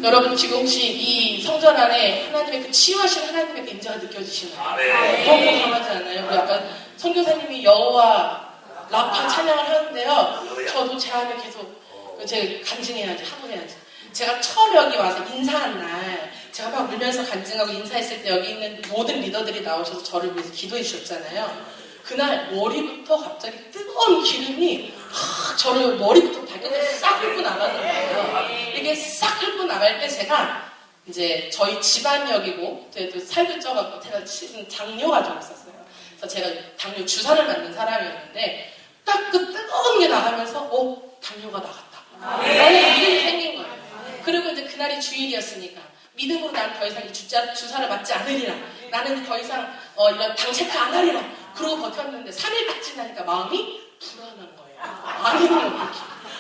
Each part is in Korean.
여러분 지금 혹시 이 성전 안에 하나님의 그 치유하신 하나님의 그 임재가 느껴지시나요? 네. 너무 강하지 않나요? 우리 아까 선교사님이 여호와 라파 찬양을 하는데요. 저도 제 안에 계속 제가 간증해야지, 하고 해야지. 제가 처음 여기 와서 인사한 날 제가 막 울면서 간증하고 인사했을 때 여기 있는 모든 리더들이 나오셔서 저를 위해서 기도해 주셨잖아요. 그날 머리부터 갑자기 뜨거운 기름이 저를 머리부터 발끝까지 싹 훑고 나가는 거예요. 이게 싹 훑고 나갈 때 제가 이제 저희 집안역이고 저희도 살도 쪄갖고 제가 지금 당뇨가 좀 있었어요. 그래서 제가 당뇨 주사를 맞는 사람이었는데 딱 그 뜨거운 게 나가면서 당뇨가 나갔다. 라는 믿음이 생긴 거예요. 그리고 이제 그날이 주일이었으니까 믿음으로 난 더 이상 이 주사를 맞지 않으리라. 나는 더 이상 이런 당 체크 안 하리라. 그러고 버텼는데 3일딱 지나니까 마음이 불안한 거예요.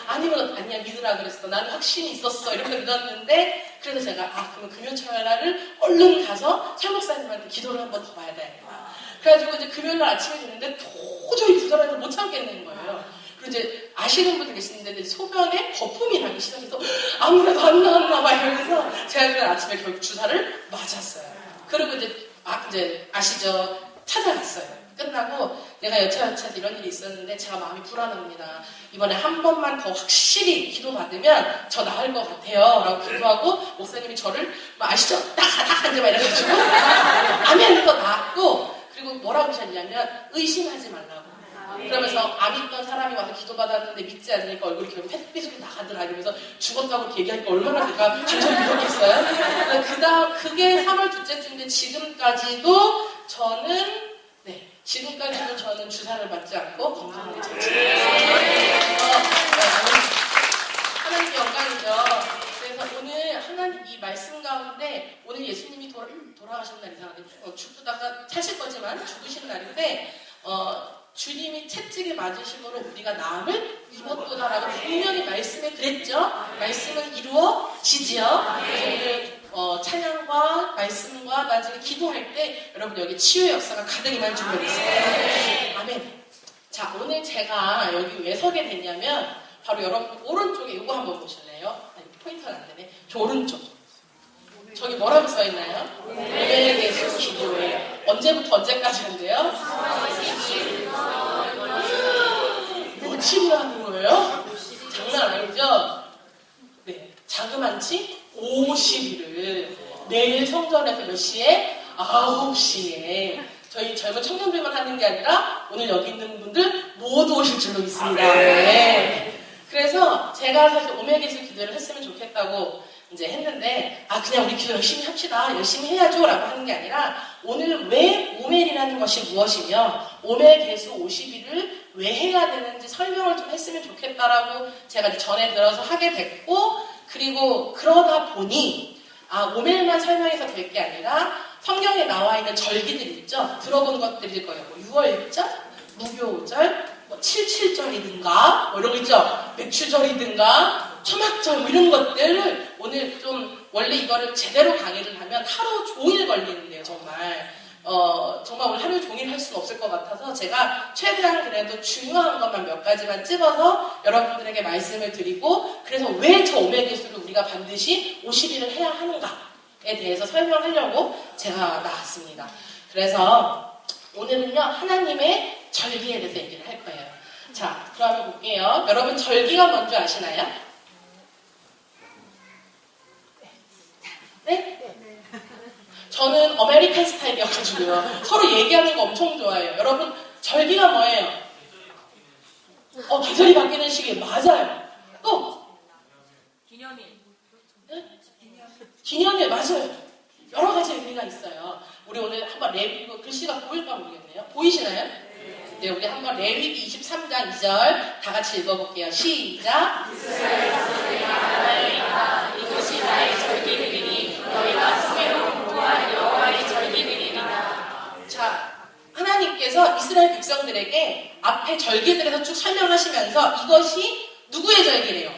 아니면 아니야 믿으라 그랬어. 나는 확신이 있었어. 이렇게 믿었는데 그래서 제가 그러면 금요일날을 얼른 가서 설 목사님한테 기도를 한번 더 봐야 되겠다. 그래가지고 이제 금요일날 아침에 됐는데 도저히 부산에서 못 참겠는 거예요. 그리고 이제 아시는 분들 계시는데 소변에 거품이 나기 시작해서 아무래도 안 나왔나 봐 이러면서 제가 그날 아침에 결국 주사를 맞았어요. 그리고 이제 아시죠? 찾아갔어요. 끝나고 내가 여차여차 이런 일이 있었는데 제가 마음이 불안합니다. 이번에 한 번만 더 확실히 기도받으면 저 나을 것 같아요. 라고 기도하고 목사님이 저를 아시죠? 딱 이제 막 이래가지고 암이 아닌 거 나았고 그리고 뭐라고 하셨냐면 의심하지 말라고. 그러면서 암 있던 사람이 와서 기도받았는데 믿지 않으니까 얼굴이 결국 햇빛으로 나가더라 이러면서 죽었다고 이렇게 얘기하니까 얼마나 내가 진짜 믿었겠어요? 그게 3월 둘째 주인데 지금까지도 저는 주사를 맞지 않고 건강하게 잘 지내고 하나님께 영광이죠. 그래서 오늘 하나님 이 말씀 가운데 오늘 예수님이 돌아가신 날 이상한데 죽다가 사실 거지만 죽으신 날인데 주님이 채찍에 맞으심으로 우리가 나음을 입었도다라고 분명히 말씀에 그랬죠. 말씀은 이루어지지요. 그래서 오늘 찬양과 말씀과 나중에 기도할 때 여러분 여기 치유의 역사가 가득 임할 줄 믿습니다. 아멘. 자, 오늘 제가 여기 왜 서게 됐냐면 바로 여러분 오른쪽에 이거 한번 보실래요? 포인트가 안 되네. 저 오른쪽. 저기 뭐라고 써 있나요? 오메게스 기도회. 언제부터 언제까지인데요? 며칠이나 하는 거예요? 장난 아니죠? 네. 자그만치 50일을 매일 성전에서 몇 시에? 9시에. 저희 젊은 청년들만 하는 게 아니라 오늘 여기 있는 분들 모두 오실 줄로 믿습니다. 네. 그래서 제가 사실 오메게스 기도를 했으면 좋겠다고 이제 했는데 그냥 우리 기도 열심히 합시다. 열심히 해야죠. 라고 하는 게 아니라 오늘 왜 오멜이라는 것이 무엇이며 오멜개수 50일을 왜 해야 되는지 설명을 좀 했으면 좋겠다라고 제가 전에 들어서 하게 됐고 그리고 그러다 보니 오멜만 설명해서 될 게 아니라 성경에 나와 있는 절기들 있죠. 들어본 것들일 거예요. 6월절, 무교절, 77절이든가 이런 거 있죠. 맥추절이든가 초막절 이런 것들을 오늘 좀 원래 이거를 제대로 강의를 하면 하루 종일 걸리는데요. 정말 오늘 하루 종일 할 수는 없을 것 같아서 제가 최대한 그래도 중요한 것만 몇 가지만 찍어서 여러분들에게 말씀을 드리고 그래서 왜 저 오메기수를 우리가 반드시 50일을 해야 하는가에 대해서 설명하려고 제가 나왔습니다. 그래서 오늘은요 하나님의 절기에 대해서 얘기를 할 거예요. 자, 그러면 볼게요. 여러분 절기가 뭔지 아시나요? 네? 저는 아메리칸 스타일이어가지고요. 서로 얘기하는 거 엄청 좋아해요. 여러분 절기가 뭐예요? 계절이 바뀌는 시기 맞아요. 또 기념일. 네? 기념일 맞아요. 여러 가지 의미가 있어요. 우리 오늘 한번 레위기 글씨가 보일까 모르겠네요. 보이시나요? 네, 우리 한번 레위기 23장 2절 다 같이 읽어볼게요. 시작. 이것이 나의 절기들이니 너희가 성회로 공부할 여호와의 절기들이니라. 자, 하나님께서 이스라엘 백성들에게 앞에 절기에 대해서 쭉 설명하시면서 이것이 누구의 절기래요?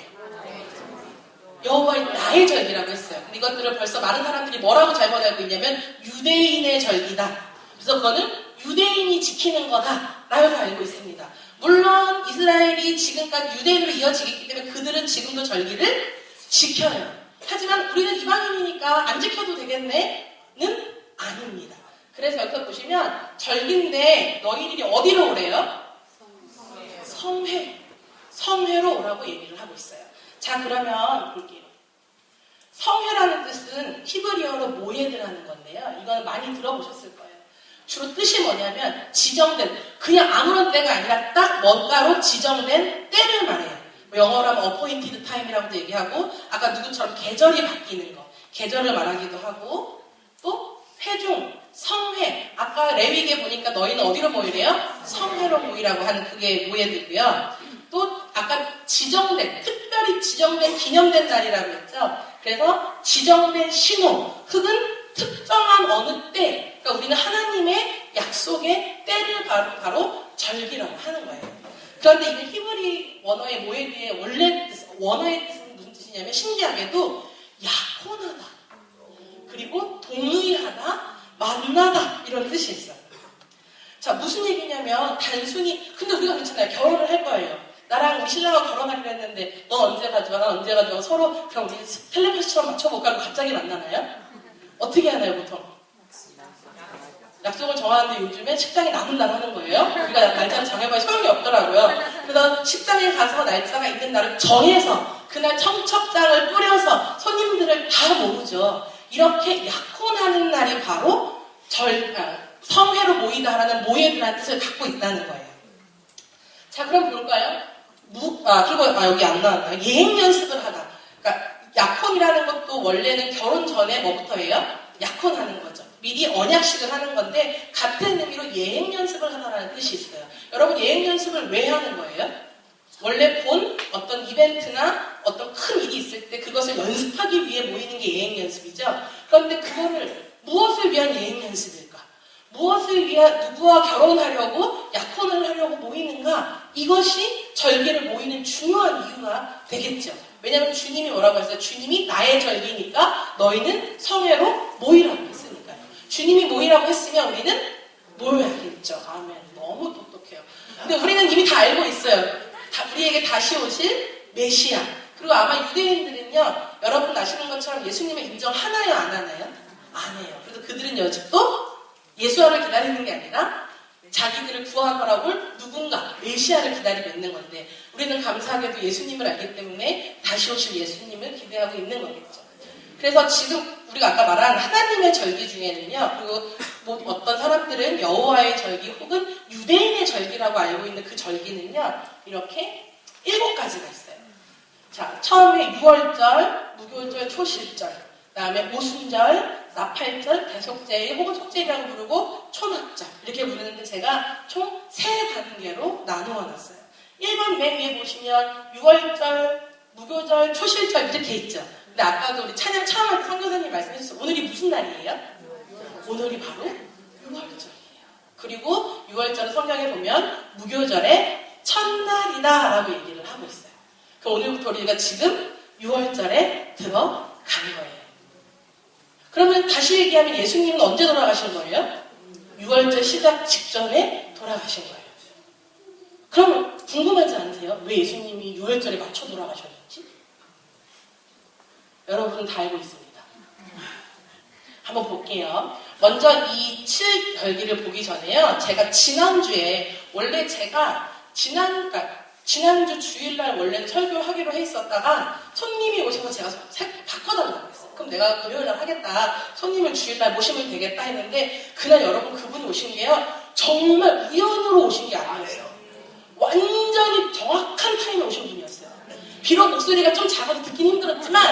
여호와의 나의 절기라고 했어요. 근데 이것들을 벌써 많은 사람들이 뭐라고 잘못 알고 있냐면 유대인의 절기다. 그래서 그거는 유대인이 지키는 거다 라고 알고 있습니다. 물론 이스라엘이 지금까지 유대인으로 이어지기 때문에 그들은 지금도 절기를 지켜요. 하지만 우리는 지켰으니까 안 지켜도 되겠네?는 아닙니다. 그래서 여기서 보시면 절기인데 너희들이 어디로 오래요? 성회. 성회로 오라고 얘기를 하고 있어요. 자, 그러면 볼게요. 성회라는 뜻은 히브리어로 모예드라는 건데요. 이건 많이 들어보셨을 거예요. 주로 뜻이 뭐냐면 지정된, 그냥 아무런 때가 아니라 딱 뭔가로 지정된 때를 말해요. 영어로 하면 appointed time이라고도 얘기하고, 아까 누구처럼 계절이 바뀌는 거, 계절을 말하기도 하고, 또 회중, 성회, 아까 레위기에 보니까 너희는 어디로 모이래요? 성회로 모이라고 하는 그게 모예드고요. 또 아까 지정된, 특별히 지정된 기념된 날이라고 했죠. 그래서 지정된 신호, 혹은 특정한 어느 때, 그러니까 우리는 하나님의 약속의 때를 바로 절기라고 하는 거예요. 그런데 이게 히브리 원어의 모예드의 원어의 뜻은 무슨 뜻이냐면 신기하게도 약혼하다, 그리고 동의하다, 만나다 이런 뜻이 있어요. 자, 무슨 얘기냐면 단순히, 근데 우리가 그렇잖아요. 결혼을 할 거예요. 나랑 우리 신랑하고 결혼하기로 했는데 넌 언제 가져와? 난 언제 가져와? 서로 그냥 우리 텔레파시처럼 맞춰볼까 하고 갑자기 만나나요? 어떻게 하나요, 보통? 약속을 정하는데 요즘에 식당에 남은 날 하는 거예요. 우리가 날짜를 정해봐야 소용이 없더라고요. 그래서 식당에 가서 날짜가 있는 날을 정해서 그날 청첩장을 뿌려서 손님들을 다 모으죠. 이렇게 약혼하는 날이 바로 성회로 모이다라는 모예드라는 뜻을 갖고 있다는 거예요. 자, 그럼 볼까요? 그리고 여기 안 나왔나요? 예행 연습을 하다. 그러니까 약혼이라는 것도 원래는 결혼 전에 뭐부터 해요? 약혼하는 거죠. 미리 언약식을 하는 건데 같은 의미로 예행 연습을 하다라는 뜻이 있어요. 여러분, 예행 연습을 왜 하는 거예요? 원래 본 어떤 이벤트나 어떤 큰 일이 있을 때 그것을 연습하기 위해 모이는 게 예행 연습이죠. 그런데 그거를 무엇을 위한 예행 연습일까? 무엇을 위해 누구와 결혼하려고 약혼을 하려고 모이는가? 이것이 절기를 모이는 중요한 이유가 되겠죠. 왜냐하면 주님이 뭐라고 했어요? 주님이 나의 절기니까 너희는 성회로 모이라고 했으니까요. 주님이 모이라고 했으면 우리는 모여야겠죠. 아멘. 너무 똑똑해요. 근데 우리는 이미 다 알고 있어요. 우리에게 다시 오실 메시아. 그리고 아마 유대인들은요, 여러분 아시는 것처럼 예수님을 인정하나요? 안 하나요? 안 해요. 그래서 그들은 여직도 예수와를 기다리는 게 아니라 자기들을 구원하라고 누군가 메시아를 기다리고 있는 건데, 우리는 감사하게도 예수님을 알기 때문에 다시 오실 예수님을 기대하고 있는 거겠죠. 그래서 지금 우리가 아까 말한 하나님의 절기 중에는요, 그리고 뭐 어떤 사람들은 여호와의 절기 혹은 유대인의 절기라고 알고 있는 그 절기는요, 이렇게 7가지가 있어요. 자, 처음에 6월절, 무교절, 초실절, 그 다음에 오순절, 나팔절, 대속제일 혹은 속제일이라고 부르고 초막절 이렇게 부르는데 제가 총 3단계로 나누어 놨어요. 1번 맨 위에 보시면 6월절, 무교절, 초실절 이렇게 있죠. 근데 아까도 우리 찬양 처음 할 때 선교사님 말씀해주셨어요. 오늘이 무슨 날이에요? 오늘이 바로 6월절이에요. 그리고 6월절을 성경에 보면 무교절의 첫날이다 라고 얘기를 하고 있어요. 그럼 오늘부터 우리가 지금 6월절에 들어간 거예요. 그러면 다시 얘기하면 예수님은 언제 돌아가신 거예요? 6월절 시작 직전에 돌아가신 거예요. 그럼 궁금하지 않으세요? 왜 예수님이 6월절에 맞춰 돌아가셨는지? 여러분은 다 알고 있습니다. 한번 볼게요. 먼저 이 7절기를 보기 전에요. 제가 지난주에 원래 제가 지난주 주일날 원래는 설교하기로 했었다가 손님이 오셔서 제가 바꿔달라고 했어요. 그럼 내가 금요일날 하겠다. 손님을 주일날 모시면 되겠다 했는데 그날 여러분 그분이 오신 게요. 정말 우연으로 오신 게 아니었어요. 완전히 정확한 타임에 오신 분이었어요. 비록 목소리가 좀 작아서 듣긴 힘들었지만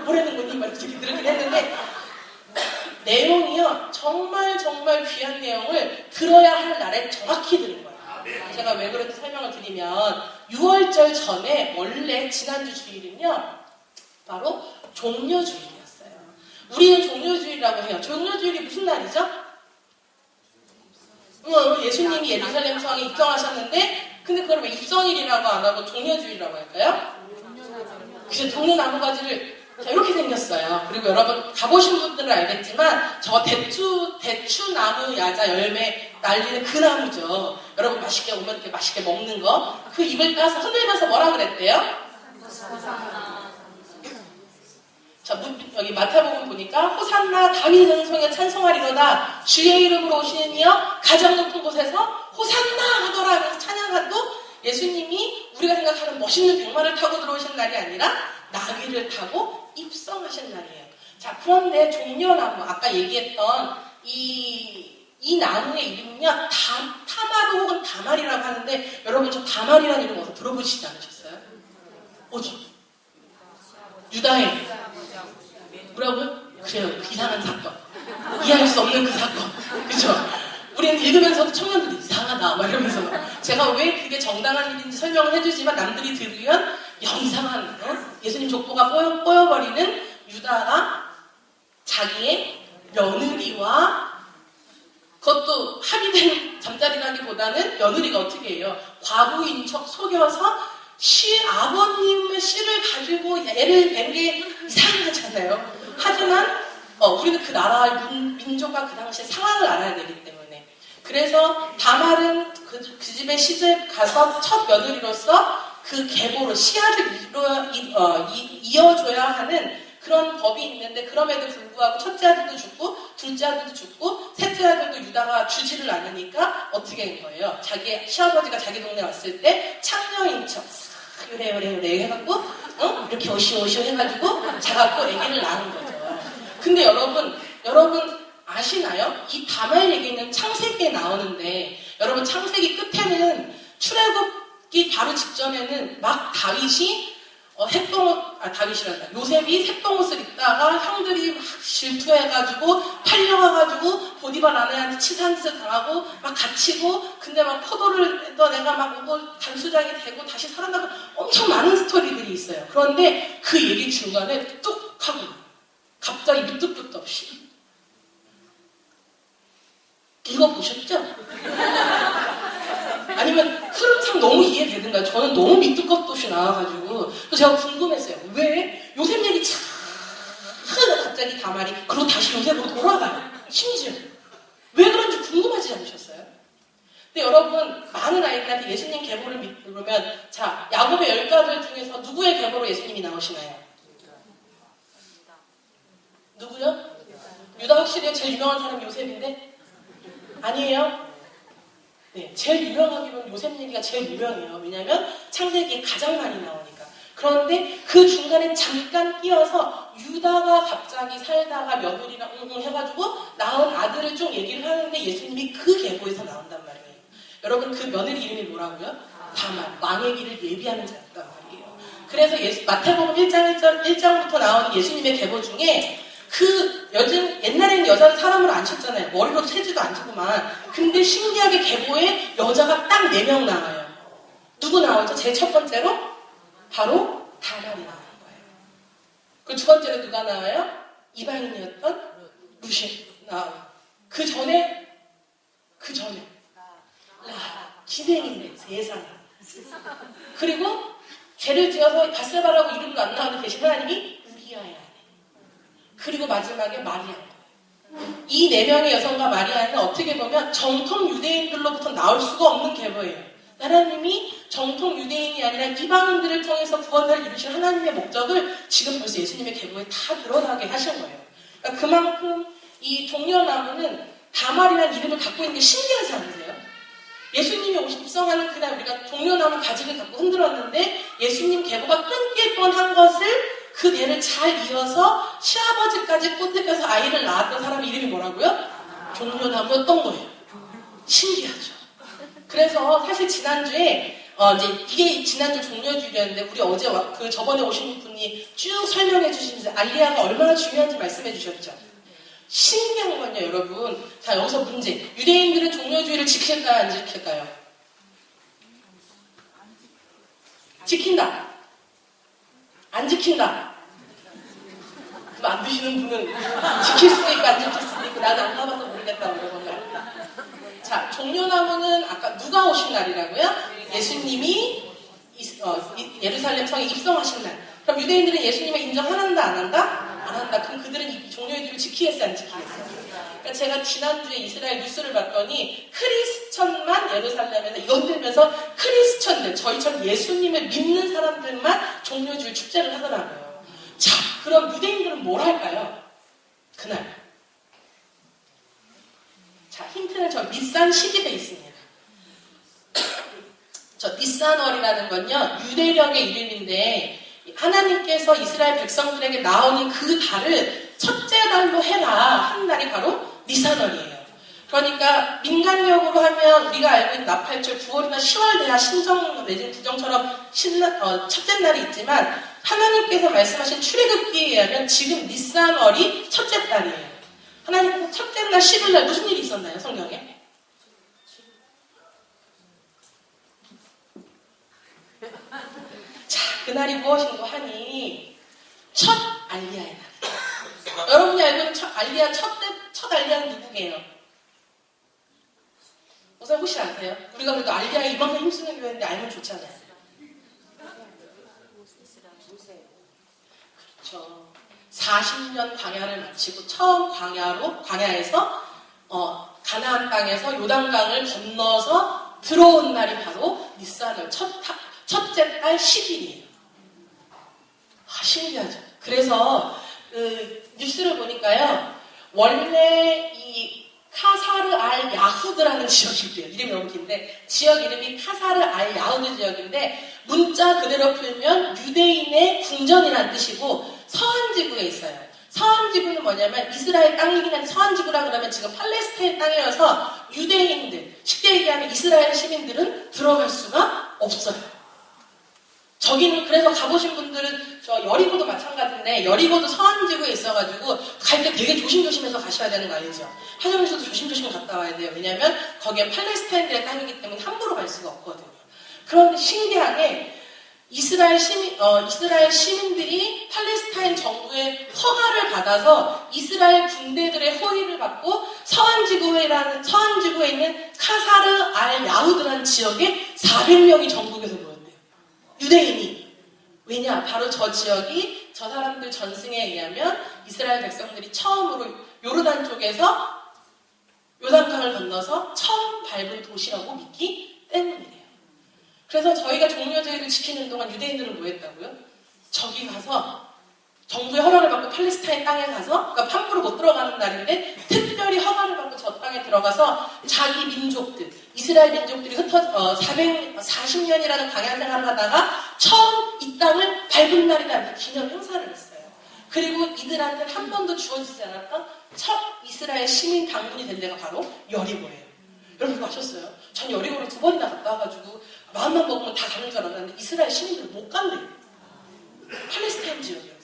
뭐라는 거니? 막 이렇게 들었긴 했는데 내용이요. 정말 귀한 내용을 들어야 할 날에 정확히 들은 거예요. 제가 왜 그런지 설명을 드리면 6월절 전에 원래 지난주 주일은요. 바로 종려주일이었어요. 우리는 종려주일이라고 해요. 종려주일이 무슨 날이죠? 예수님이 예루살렘 성에 입성하셨는데 근데 그걸 왜 입성일이라고 안 하고 종려주일이라고 할까요? 그래서 종려나무가지를 이렇게 생겼어요. 그리고 여러분 가보신 분들은 알겠지만 저 대추나무 야자 열매 날리는 그 나무죠. 여러분 맛있게 오면 이렇게 맛있게 먹는 거. 그 잎을 따서 흔들면서 뭐라 그랬대요? 여기 마태복음 보니까 호산나 다윗 은성에 찬송하리로다 주의 이름으로 오시는 이여 가장 높은 곳에서 호산나 하더라 하면서 찬양하도 예수님이 우리가 생각하는 멋있는 백마를 타고 들어오신 날이 아니라 나귀를 타고 입성하신 날이에요. 자, 그런데 종려나무, 아까 얘기했던 이 나무의 이름은요, 타마르 혹은 다말이라고 하는데, 여러분 저 다말이라는 이름 어디서 들어보시지 않으셨어요? 어디? 유다에. 뭐라고요? 그래요. 그 이상한 사건. 이해할 수 없는 그 사건. 그쵸? 우리는 읽으면서도 청년들이 이상하다 막 이러면서 제가 왜 그게 정당한 일인지 설명을 해주지만 남들이 들으면 이상한 예수님 족보가 꼬여버리는 유다가 자기의 며느리와 그것도 합의된 잠자리라기보다는 며느리가 어떻게 해요? 과부인 척 속여서 아버님의 씨를 가지고 애를 뵌 게 이상하잖아요. 하지만 우리는 그 나라의 민족과 그 당시의 상황을 알아야 되기 때문에 그래서 다말은 그 집에 시집 가서 첫 며느리로서 그 계보로 씨앗을 이어줘야 하는 그런 법이 있는데 그럼에도 불구하고 첫째 아들도 죽고 둘째 아들도 죽고 셋째 아들도 유다가 주지를 않으니까 어떻게 된 거예요? 자기 시아버지가 자기 동네에 왔을 때 창녀인 척 그래 해갖고 이렇게 오시오시오 해가지고 자갖고 아기를 낳은 거죠. 근데 여러분 아시나요? 이 다말 얘기는 창세기에 나오는데 여러분 창세기 끝에는 출애굽기 바로 직전에는 막 다윗이란다. 요셉이 새똥옷을 입다가 형들이 막 질투해가지고 팔려가가지고 보디발 아내한테 치사한 짓을 당하고 막 갇히고 근데 막 포도를 내가 막 오고 단수장이 되고 다시 살아나고 엄청 많은 스토리들이 있어요. 그런데 그 얘기 중간에 뚝 하고 갑자기 밑도 끝도 없이 읽어보셨죠? 아니면 흐름상 너무 이해되든가요? 저는 너무 밑도 끝도 없이 나와가지고 또 제가 궁금했어요. 왜? 요셉 얘기 참 갑자기 다말이 그리고 다시 요셉으로 돌아가요. 심지어 왜 그런지 궁금하지 않으셨어요? 근데 여러분 많은 아이들한테 예수님 계보를 믿으면 자 야곱의 10가들 중에서 누구의 계보로 예수님이 나오시나요? 누구요? 유다 확실히 제일 유명한 사람이 요셉인데? 아니에요? 네, 제일 유명하기는 요셉 얘기가 제일 유명해요. 왜냐하면 창세기에 가장 많이 나오니까. 그런데 그 중간에 잠깐 끼어서 유다가 갑자기 살다가 며느리랑 해가지고 낳은 아들을 좀 얘기를 하는데 예수님이 그 계보에서 나온단 말이에요. 여러분 그 며느리 이름이 뭐라고요? 다말, 왕의 길을 예비하는 자였단 말이에요. 그래서 마태복음 1장부터 나오는 예수님의 계보 중에 옛날에는 여자는 사람을 안 쳤잖아요. 머리로 세지도 않지구만. 근데 신기하게 계보에 여자가 딱 4명 나와요. 누구 나오죠? 제일 첫 번째로? 바로 다말이 나오는 거예요. 그 두 번째로 누가 나와요? 이방인이었던 루시 나와요. 그 전에 기생인데 세상에. 그리고 죄를 지어서 바세바라고 이름도 안 나오는 대신 하나님이 우리아의 아내. 그리고 마지막에 마리아. 이 4명의 여성과 마리아는 어떻게 보면 정통 유대인들로부터 나올 수가 없는 계보예요. 하나님이 정통 유대인이 아니라 이방인들을 통해서 구원을 이루신 하나님의 목적을 지금 벌써 예수님의 계보에 다 드러나게 하신 거예요. 그러니까 그만큼 이 종려나무는 다말이라는 이름을 갖고 있는 게 신기하지 않으세요? 예수님이 입성하는 그날 우리가 종려나무 가지를 갖고 흔들었는데 예수님 계보가 끊길 뻔한 것을 그 대를 잘 이어서 시아버지까지 꼬드겨서 아이를 낳았던 사람 이름이 뭐라고요? 종려나무였던 거예요. 신기하죠. 그래서 사실 지난주에 이제 이게 지난주 종려주일이었는데 우리 어제 저번에 오신 분이 쭉 설명해 주시면서 알리아가 얼마나 중요한지 말씀해 주셨죠. 신기한 건요, 여러분. 자, 여기서 문제. 유대인들은 종려주일을 지킬까요, 안 지킬까요? 지킨다. 안 지킨다. 그럼 안 드시는 분은 지킬 수도 있고 안 지킬 수도 있고 나는 안 가봐서 모르겠다고 그러던가요? 자, 종려나무는 아까 누가 오신 날이라고요? 예수님이 예루살렘 성에 입성하신 날. 그럼 유대인들은 예수님을 인정한다 안 한다? 안 한다. 그럼 그들은 이 종려주일을 지키겠어요, 안 지키겠어요? 그러니까 제가 지난주에 이스라엘 뉴스를 봤더니 크리스천만 예루살렘에서 이거 들면서 크리스천들, 저희처럼 예수님을 믿는 사람들만 종려주일 축제를 하더라고요. 자, 그럼 유대인들은 뭘 할까요? 그날. 자, 힌트는 저 니산 12에 있습니다. 저 니산월이라는 건요, 유대력의 이름인데, 하나님께서 이스라엘 백성들에게 나오는 그 달을 첫째 달로 해라 하는 날이 바로 니산월이에요. 그러니까 민간력으로 하면 우리가 알고 있는 나팔절 9월이나 10월 돼야 신정 내지는 구정처럼 첫째 날이 있지만 하나님께서 말씀하신 출애굽기에 의하면 지금 니산월이 첫째 달이에요. 하나님께서 첫째 날 10일 날 무슨 일이 있었나요, 성경에? 자, 그날이 무엇인고 하니 첫 알리야의 날. 여러분이 알고 있는 첫 알리야, 첫 알리야는 누구게요? 우선 혹시 아세요? 우리가 그래도 알리야에 이만큼 힘쓰는 교회인데 알면 좋잖아요. 그렇죠. 40년 광야를 마치고 처음 광야에서 가나안 땅에서 요단강을 건너서 들어온 날이 바로 니산월 첫째 달 10일이에요. 아, 신기하죠. 그래서 뉴스를 보니까요. 원래 이 카사르 알 야후드라는 지역이 있대요. 이름이 너무 긴데 지역 이름이 카사르 알 야후드 지역인데 문자 그대로 풀면 유대인의 궁전이라는 뜻이고 서한지구에 있어요. 서한지구는 뭐냐면 이스라엘 땅이긴 한데 서한지구라 그러면 지금 팔레스타인 땅이어서 유대인들, 쉽게 얘기하면 이스라엘 시민들은 들어갈 수가 없어요. 저기는 그래서 가보신 분들은 저 여리고도 마찬가지인데 여리고도 서한지구에 있어가지고 갈 때 되게 조심조심해서 가셔야 되는 거 알죠? 화장실도 조심조심 갔다 와야 돼요. 왜냐하면 거기에 팔레스타인들의 땅이기 때문에 함부로 갈 수가 없거든요. 그런데 신기하게 이스라엘 시민들이 팔레스타인 정부의 허가를 받아서 이스라엘 군대들의 호의를 받고 서한지구에 있는 카사르 알 야후드라는 지역에 400명이 전국에서 모였대요. 유대인이. 왜냐? 바로 저 지역이 저 사람들 전승에 의하면 이스라엘 백성들이 처음으로 요르단 쪽에서 요단강을 건너서 처음 밟은 도시라고 믿기 때문이에요. 그래서 저희가 종려제를 지키는 동안 유대인들은 뭐 했다고요? 저기 가서 정부의 허락을 받고 팔레스타인 땅에 가서 그러니까 함부로 못 들어가는 날인데 특별히 허가를 받고 저 땅에 들어가서 자기 민족들 이스라엘 민족들이 440년이라는 광야 생활을 하다가 처음 이 땅을 밟은 날이다 이렇게 기념 행사를 했어요. 그리고 이들한테는 한 번도 주어지지 않았던 첫 이스라엘 시민 당군이 된 데가 바로 여리고예요. 여러분 아셨어요? 전 여리고를 2번이나 갔다 와가지고 마음만 먹으면 다 가는 줄 알았는데 이스라엘 시민들은 못 간대요. 팔레스타인 지역이어서.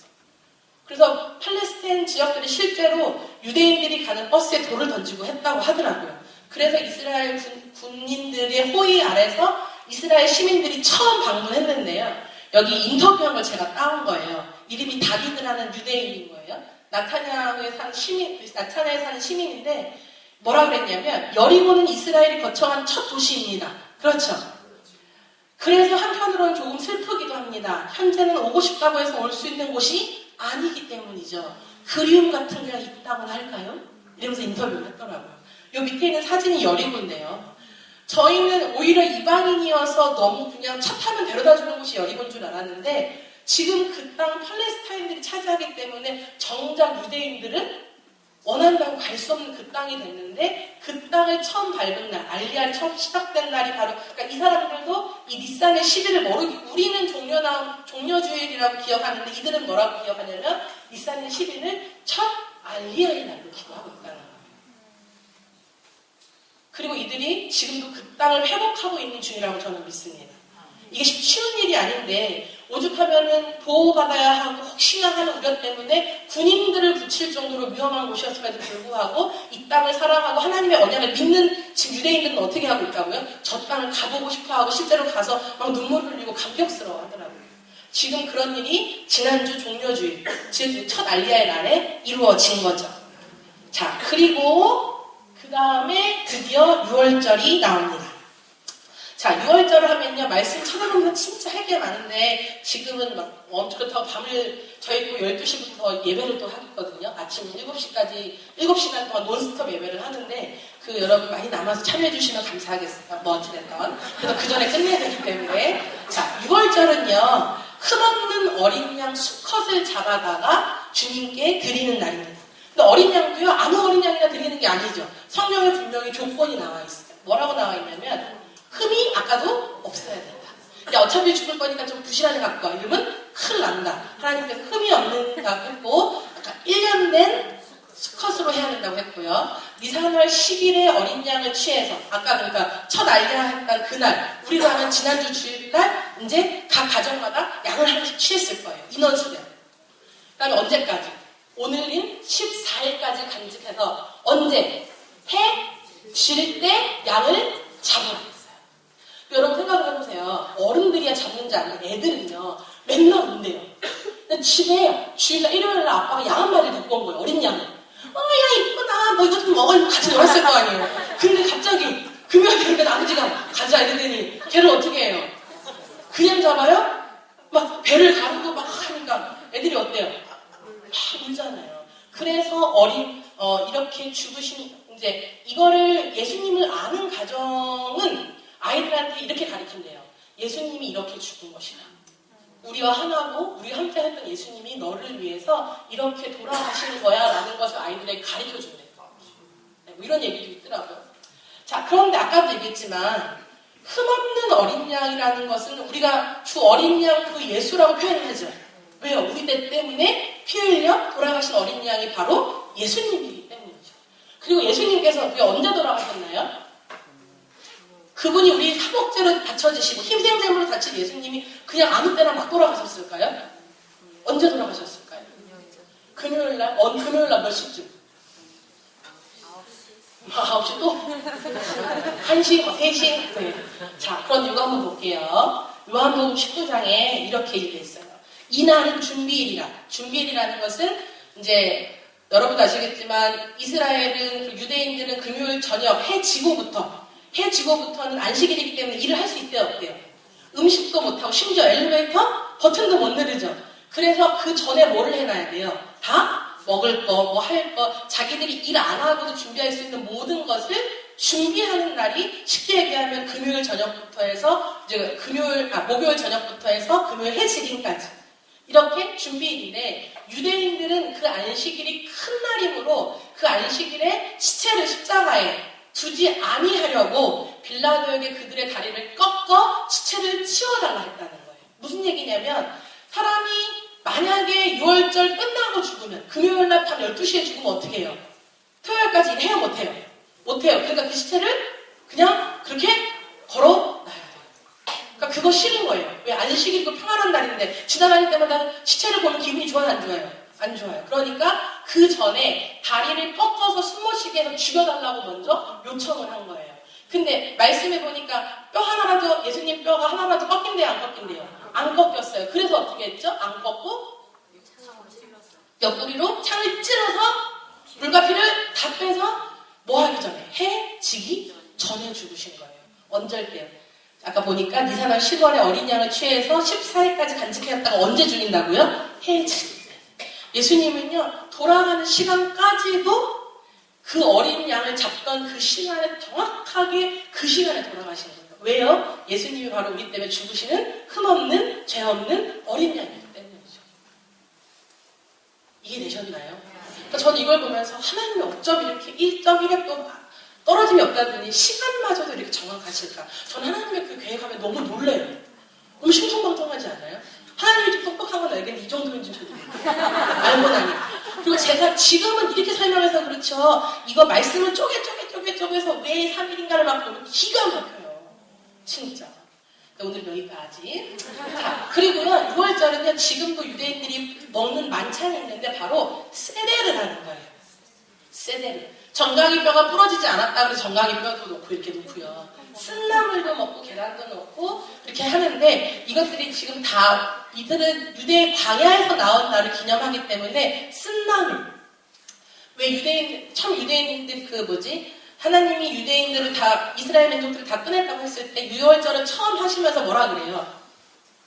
그래서 팔레스타인 지역들이 실제로 유대인들이 가는 버스에 돌을 던지고 했다고 하더라고요. 그래서 이스라엘 군인들의 호의 아래서 이스라엘 시민들이 처음 방문했는데요. 여기 인터뷰한 걸 제가 따온 거예요. 이름이 다비드라는 유대인인 거예요. 나타냐에 사는 시민인데 뭐라 그랬냐면 여리고는 이스라엘이 거쳐간 첫 도시입니다. 그렇죠. 그래서 한편으로는 조금 슬프기도 합니다. 현재는 오고 싶다고 해서 올 수 있는 곳이 아니기 때문이죠. 그리움 같은 게 있다고나 할까요? 이러면서 인터뷰를 했더라고요. 요 밑에 있는 사진이 여리고인데요. 저희는 오히려 이방인이어서 너무 그냥 차 타면 데려다주는 곳이 여리고인 줄 알았는데 지금 그 땅 팔레스타인들이 차지하기 때문에 정작 유대인들은 원한다고 갈 수 없는 그 땅이 됐는데 그 땅을 처음 밟은 날, 알리야를 처음 시작된 날이 바로 그러니까 이 사람들도 이 니산의 10일을 모르기 우리는 종려주일이라고 기억하는데 이들은 뭐라고 기억하냐면 니산의 10일을 첫 알리야의 날로 기도하고 있다는 거예요. 그리고 이들이 지금도 그 땅을 회복하고 있는 중이라고 저는 믿습니다. 이게 쉬운 일이 아닌데 오죽하면은 보호받아야 하고 혹시나 하는 우려 때문에 군인들을 붙일 정도로 위험한 곳이었음에도 불구하고 이 땅을 사랑하고 하나님의 언약을 믿는 지금 유대인들은 어떻게 하고 있다고요? 저 땅을 가보고 싶어하고 실제로 가서 막 눈물 흘리고 감격스러워 하더라고요. 지금 그런 일이 지난주 종려주일, 즉 첫 알리야의 날에 이루어진 거죠. 자, 그리고 그 다음에 드디어 6월절이 나옵니다. 자, 6월절을 하면요, 말씀 찾아보면 진짜 할 게 많은데, 지금은 막, 그렇다고 밤을, 저희 또 12시부터 예배를 또 하거든요. 아침 7시까지, 7시간 동안 논스톱 예배를 하는데, 여러분 많이 남아서 참여해주시면 감사하겠습니다. 뭐 어찌됐건. 그래서 그 전에 끝내야 되기 때문에. 자, 6월절은요, 흠없는 어린 양 수컷을 잡아다가 주님께 드리는 날입니다. 근데 어린 양도요, 아무 어린 양이나 드리는 게 아니죠. 성경에 분명히 조건이 나와 있어요. 뭐라고 나와 있냐면, 흠이 아까도 없어야 된다. 근데 어차피 죽을 거니까 좀 부실하게 갖고 와. 이러면 큰일 난다. 하나님께서 흠이 없는다고 했고, 아까 1년 된 수컷으로 해야 된다고 했고요. 니산월 10일에 어린 양을 취해서, 아까 그러니까 첫 알리야 했던 그날, 우리로 하면 지난주 주일날, 이제 각 가정마다 양을 하나씩 취했을 거예요. 인원수대로. 그 다음에 언제까지? 오늘인 14일까지 간직해서 언제? 해 질 때 양을 잡으라 했어요. 여러분 생각을 해보세요. 어른들이야 잡는지 아니면 애들은요 맨날 온대요. 근데 집에 주일날 일요일날 아빠가 양 한 마리 데리고 온 거예요. 어린 양을. 야 이쁘다. 너 이거 좀 먹어. 이러고 같이 놀았을 거 아니에요. 근데 갑자기 금요일 되니까 아버지가 가자 이러더니 걔를 어떻게 해요? 그냥 잡아요? 막 배를 가르고 막 하니까 애들이 어때요? 막 울잖아요. 그래서 이렇게 죽으신 이제 이거를 예수님을 아는 가정은 아이들한테 이렇게 가르친대요. 예수님이 이렇게 죽은 것이다. 우리와 하나고 우리가 함께 했던 예수님이 너를 위해서 이렇게 돌아가시는 거야 라는 것을 아이들에게 가르쳐준대요. 뭐 이런 얘기도 있더라고요. 자, 그런데 아까도 얘기했지만 흠없는 어린 양이라는 것은 우리가 주 어린 양 그 예수라고 표현하죠. 왜요? 우리 때 때문에 피 흘려 돌아가신 어린 양이 바로 예수님이기 때문이죠. 그리고 예수님께서 왜 언제 돌아가셨나요? 그분이 우리 사목제로 바쳐지시고 힘샘샘으로 다친 예수님이 그냥 아무 때나 막 돌아가셨을까요? 언제 돌아가셨을까요? 금요일날? 금요일날 몇 시쯤? 9시 또? 1시? 3시? 네. 자, 그럼 이거 한번 볼게요. 요한복음 19장에 이렇게 얘기했어요. 이날은 준비일이라. 준비일이라는 것은 이제 여러분도 아시겠지만 이스라엘은 유대인들은 금요일 저녁 해 지고부터는 안식일이기 때문에 일을 할 수 있대요, 없대요? 음식도 못하고 심지어 엘리베이터 버튼도 못 누르죠. 그래서 그 전에 뭐를 해놔야 돼요? 다 먹을 거, 뭐 할 거, 자기들이 일 안 하고도 준비할 수 있는 모든 것을 준비하는 날이 쉽게 얘기하면 금요일 저녁부터 해서 이제 목요일 저녁부터 해서 금요일 해지기까지 이렇게 준비일인데 유대인들은 그 안식일이 큰 날이므로 그 안식일에 시체를 십자가에 두지 아니하려고 빌라도에게 그들의 다리를 꺾어 시체를 치워달라 했다는 거예요. 무슨 얘기냐면 사람이 만약에 6월절 끝나고 죽으면 금요일날 밤 12시에 죽으면 어떻게 해요? 토요일까지 일해요? 못해요? 못해요. 그러니까 그 시체를 그냥 그렇게 걸어놔야 돼요. 그러니까 그거 싫은 거예요. 왜 안식일이고 평안한 날인데 지나다닐 때마다 시체를 보면 기분이 좋아요? 안 좋아요? 안 좋아요. 그러니까 그 전에 다리를 꺾어서 숨 못 쉬게 해서 죽여달라고 먼저 요청을 한 거예요. 근데 말씀해 보니까 뼈 하나라도 예수님 뼈가 하나라도 꺾인대요? 안 꺾인대요? 안 꺾였어요. 그래서 어떻게 했죠? 안 꺾고 옆구리로 창을 찔러서 물과 피를 다 빼서 뭐 하기 전에? 해 지기 전에 죽으신 거예요. 언제일게요? 아까 보니까 니산월 10월에 어린 양을 취해서 14일까지 간직해왔다가 언제 죽인다고요? 해 지기. 예수님은요, 돌아가는 시간까지도 그 어린 양을 잡던 그 시간에 정확하게 그 시간에 돌아가시는 거예요. 왜요? 예수님이 바로 우리 때문에 죽으시는 흠없는, 죄 없는 어린 양이기 때문이죠. 이해되셨나요? 그러니까 저는 이걸 보면서 하나님이 어쩜 이렇게 1.1획 또 떨어짐이 없다더니 시간마저도 이렇게 정확하실까? 저는 하나님의 그 계획하면 너무 놀래요. 너무 신통방통하지 않아요? 하나님이 좀 똑똑한 건 알겠는데 이 정도인지 저도 알고 나니. 그리고 제가 지금은 이렇게 설명해서 그렇죠. 이거 말씀을 쪼개서 왜 3일인가를 막 보면 기가 막혀요. 진짜. 오늘 여기까지. 자, 그리고요, 6월절은요, 지금도 유대인들이 먹는 만찬이 있는데 바로 세데를 하는 거예요. 세데를. 정강이 뼈가 부러지지 않았다 그래서 정강이 뼈도 넣고 이렇게 넣고요. 쓴나물도 먹고 계란도 넣고 이렇게 하는데 이것들이 지금 다 이들은 유대 광야에서 나온 날을 기념하기 때문에 쓴나물. 왜 유대인들 하나님이 유대인들을 다 이스라엘 민족들을 다 꺼냈다고 했을 때 유월절을 처음 하시면서 뭐라 그래요?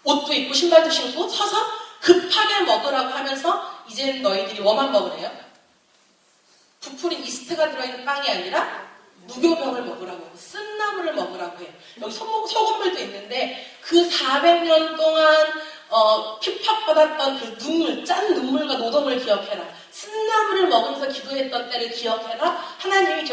옷도 입고 신발도 신고 서서 급하게 먹으라고 하면서 이제는 너희들이 뭐만 먹으래요? 부풀인 이스트가 들어있는 빵이 아니라 무교병을 먹으라고 하고 쓴나물을 먹으라고 해요. 여기 소금물도 있는데 그 400년 동안 핍박받았던 그 눈물, 짠 눈물과 노동을 기억해라. 쓴나물을 먹으면서 기도했던 때를 기억해라. 하나님이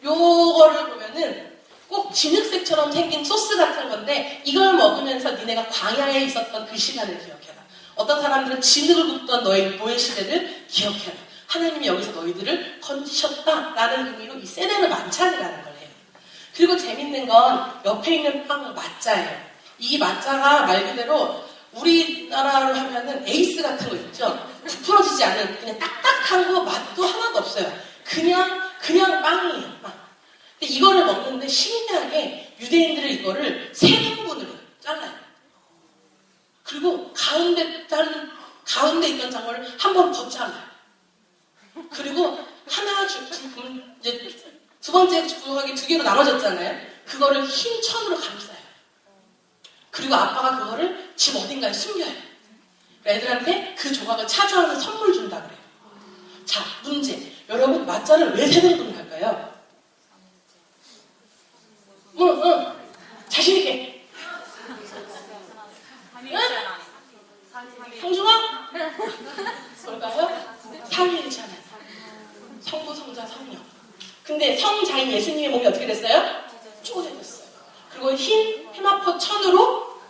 요거를 보면은 꼭 진흙색처럼 생긴 소스 같은 건데 이걸 먹으면서 니네가 광야에 있었던 그 시간을 기억해라. 어떤 사람들은 진흙을 굽던 너의 노예 시대를 기억해라. 하나님이 여기서 너희들을 건지셨다라는 의미로 이 세례를 만찬이라는 걸 해요. 그리고 재밌는 건 옆에 있는 빵 맞자예요. 이 맞자가 말 그대로 우리나라로 하면은 에이스 같은 거 있죠? 부풀어지지 않은 그냥 딱딱한 거 맛도 하나도 없어요. 그냥 빵이에요. 빵. 근데 이거를 먹는데 신기하게 유대인들은 이거를 3등분으로 잘라요. 그리고 가운데 있던 장어를 한 번 더 잘라요. 그리고 이제 두 번째 조각이 2개로 나눠졌잖아요. 그거를 흰 천으로 감싸요. 그리고 아빠가 그거를 집 어딘가에 숨겨요. 애들한테 그 조각을 차주하면서 선물 준다 그래요. 자, 문제. 여러분, 맞자를 왜 3등분 할까요? 자신있게. 성중아? 뭘까요? 삼위일체하나님. 성부, 성자, 성령. 근데 성자인 예수님의 몸이 어떻게 됐어요? 쪼개졌어요. 그리고 흰 헤마포 천으로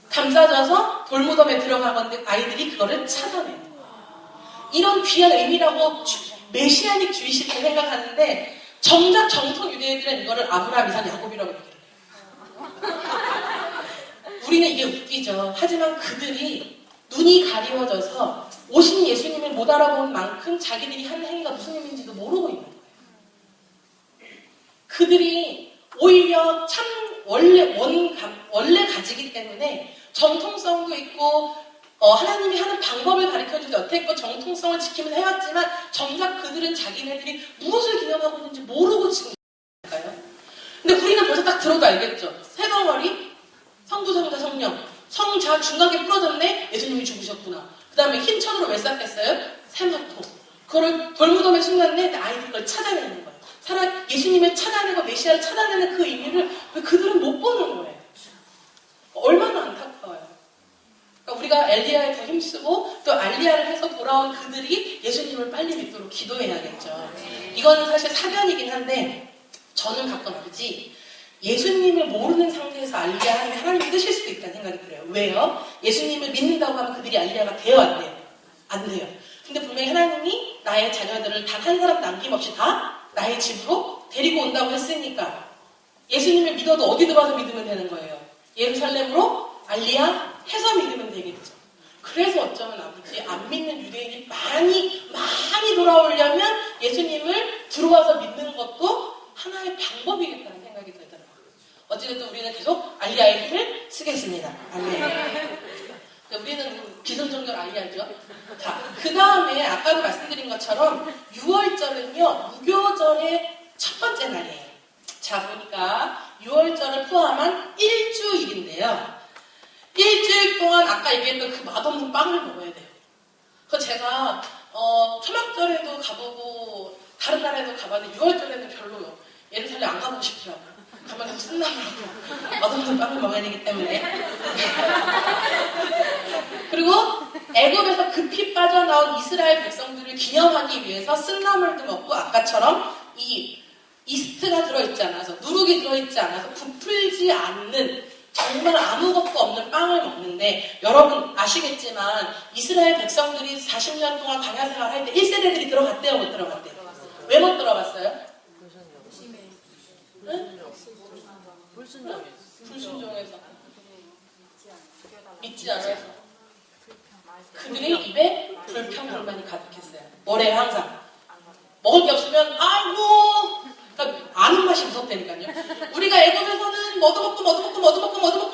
감싸져서 돌무덤에 들어간 건데 아이들이 그거를 찾아내는 거예요. 이런 귀한 의미라고 메시아닉 주의식을 생각하는데 정작 정통 유대인들은 이거를 아브라함, 이삭, 야곱이라고 얘기를 해요. 우리는 이게 웃기죠. 하지만 그들이 눈이 가리워져서 오신 예수님을 못 알아본 만큼 자기들이 한 행위가 무슨 의미인지도 모르고 있는 거예요. 그들이 오히려 참 원래 가지기 때문에 정통성도 있고 하나님이 하는 방법을 가르쳐주지 여태껏 정통성을 지키면서 해왔지만 정작 그들은 자기네들이 무엇을 기념하고 있는지 모르고 지금 있을까요? 근데 우리는 벌써 딱 들어도 알겠죠. 세 덩어리 성부, 성자, 성령. 성자 중간에 부러졌네. 예수님이 죽으셨구나. 그 다음에 흰 천으로 왜 쌌겠어요? 세마포. 그거를 돌무덤에 숨겼네. 아이들이 그걸 찾아내는 거예요. 예수님을 찾아내고 메시아를 찾아내는 그 의미를 왜 그들은 못 보는 거예요. 얼마나 안타까워요. 그러니까 우리가 엘리야에 더 힘쓰고 또 알리야를 해서 돌아온 그들이 예수님을 빨리 믿도록 기도해야겠죠. 이건 사실 사견이긴 한데 저는 가끔 아버지 예수님을 모르는 상태에서 알리야 하면 하나님이 뜨실 수도 있다는 생각이 들어요. 왜요? 예수님을 믿는다고 하면 그들이 알리야가 돼요? 안 돼요? 안 돼요. 근데 분명히 하나님이 나의 자녀들을 단 한 사람 남김없이 다 나의 집으로 데리고 온다고 했으니까 예수님을 믿어도 어디 들어와서 믿으면 되는 거예요? 예루살렘으로 알리야 해서 믿으면 되겠죠. 그래서 어쩌면 아버지 안 믿는 유대인이 많이 돌아오려면 예수님을 들어와서 믿는 것도 하나의 방법이겠다는 생각이 들더라고요. 어찌됐든 우리는 계속 알리야의 힘을 쓰겠습니다. 아멘. 우리는 기성정결 알리야죠. 자, 그 다음에 아까도 말씀드린 것처럼 6월절은요 무교절의 첫 번째 날이에요. 자, 보니까 6월절을 포함한 일주일인데요. 일주일 동안 아까 얘기했던 그 맛없는 빵을 먹어야 돼요. 그래서 제가 초막절에도 가보고 다른 나라에도 가봤는데 6월절에는 별로 예루살렘 안 가보고 싶더라고요. 가면 쓴나물하고 맛없는 빵을 먹어야 되기 때문에. 그리고 애굽에서 급히 빠져나온 이스라엘 백성들을 기념하기 위해서 쓴나물도 먹고 아까처럼 이 이스트가 들어있지 않아서 누룩이 들어있지 않아서 부풀지 않는 정말 아무것도 없는 빵을 먹는데 여러분 아시겠지만 이스라엘 백성들이 40년 동안 광야 생활할 때 1세대들이 들어갔대요? 못 들어갔대요? 왜 못 들어갔어요? 응? 불순종해서 믿지 않아서 그들의 입에 불평불만이 가득했어요. 뭐래요? 항상 먹을 게 없으면 아이고 그러니까 아는 맛이 무섭다니까요. 우리가 애굽에서는 뭐도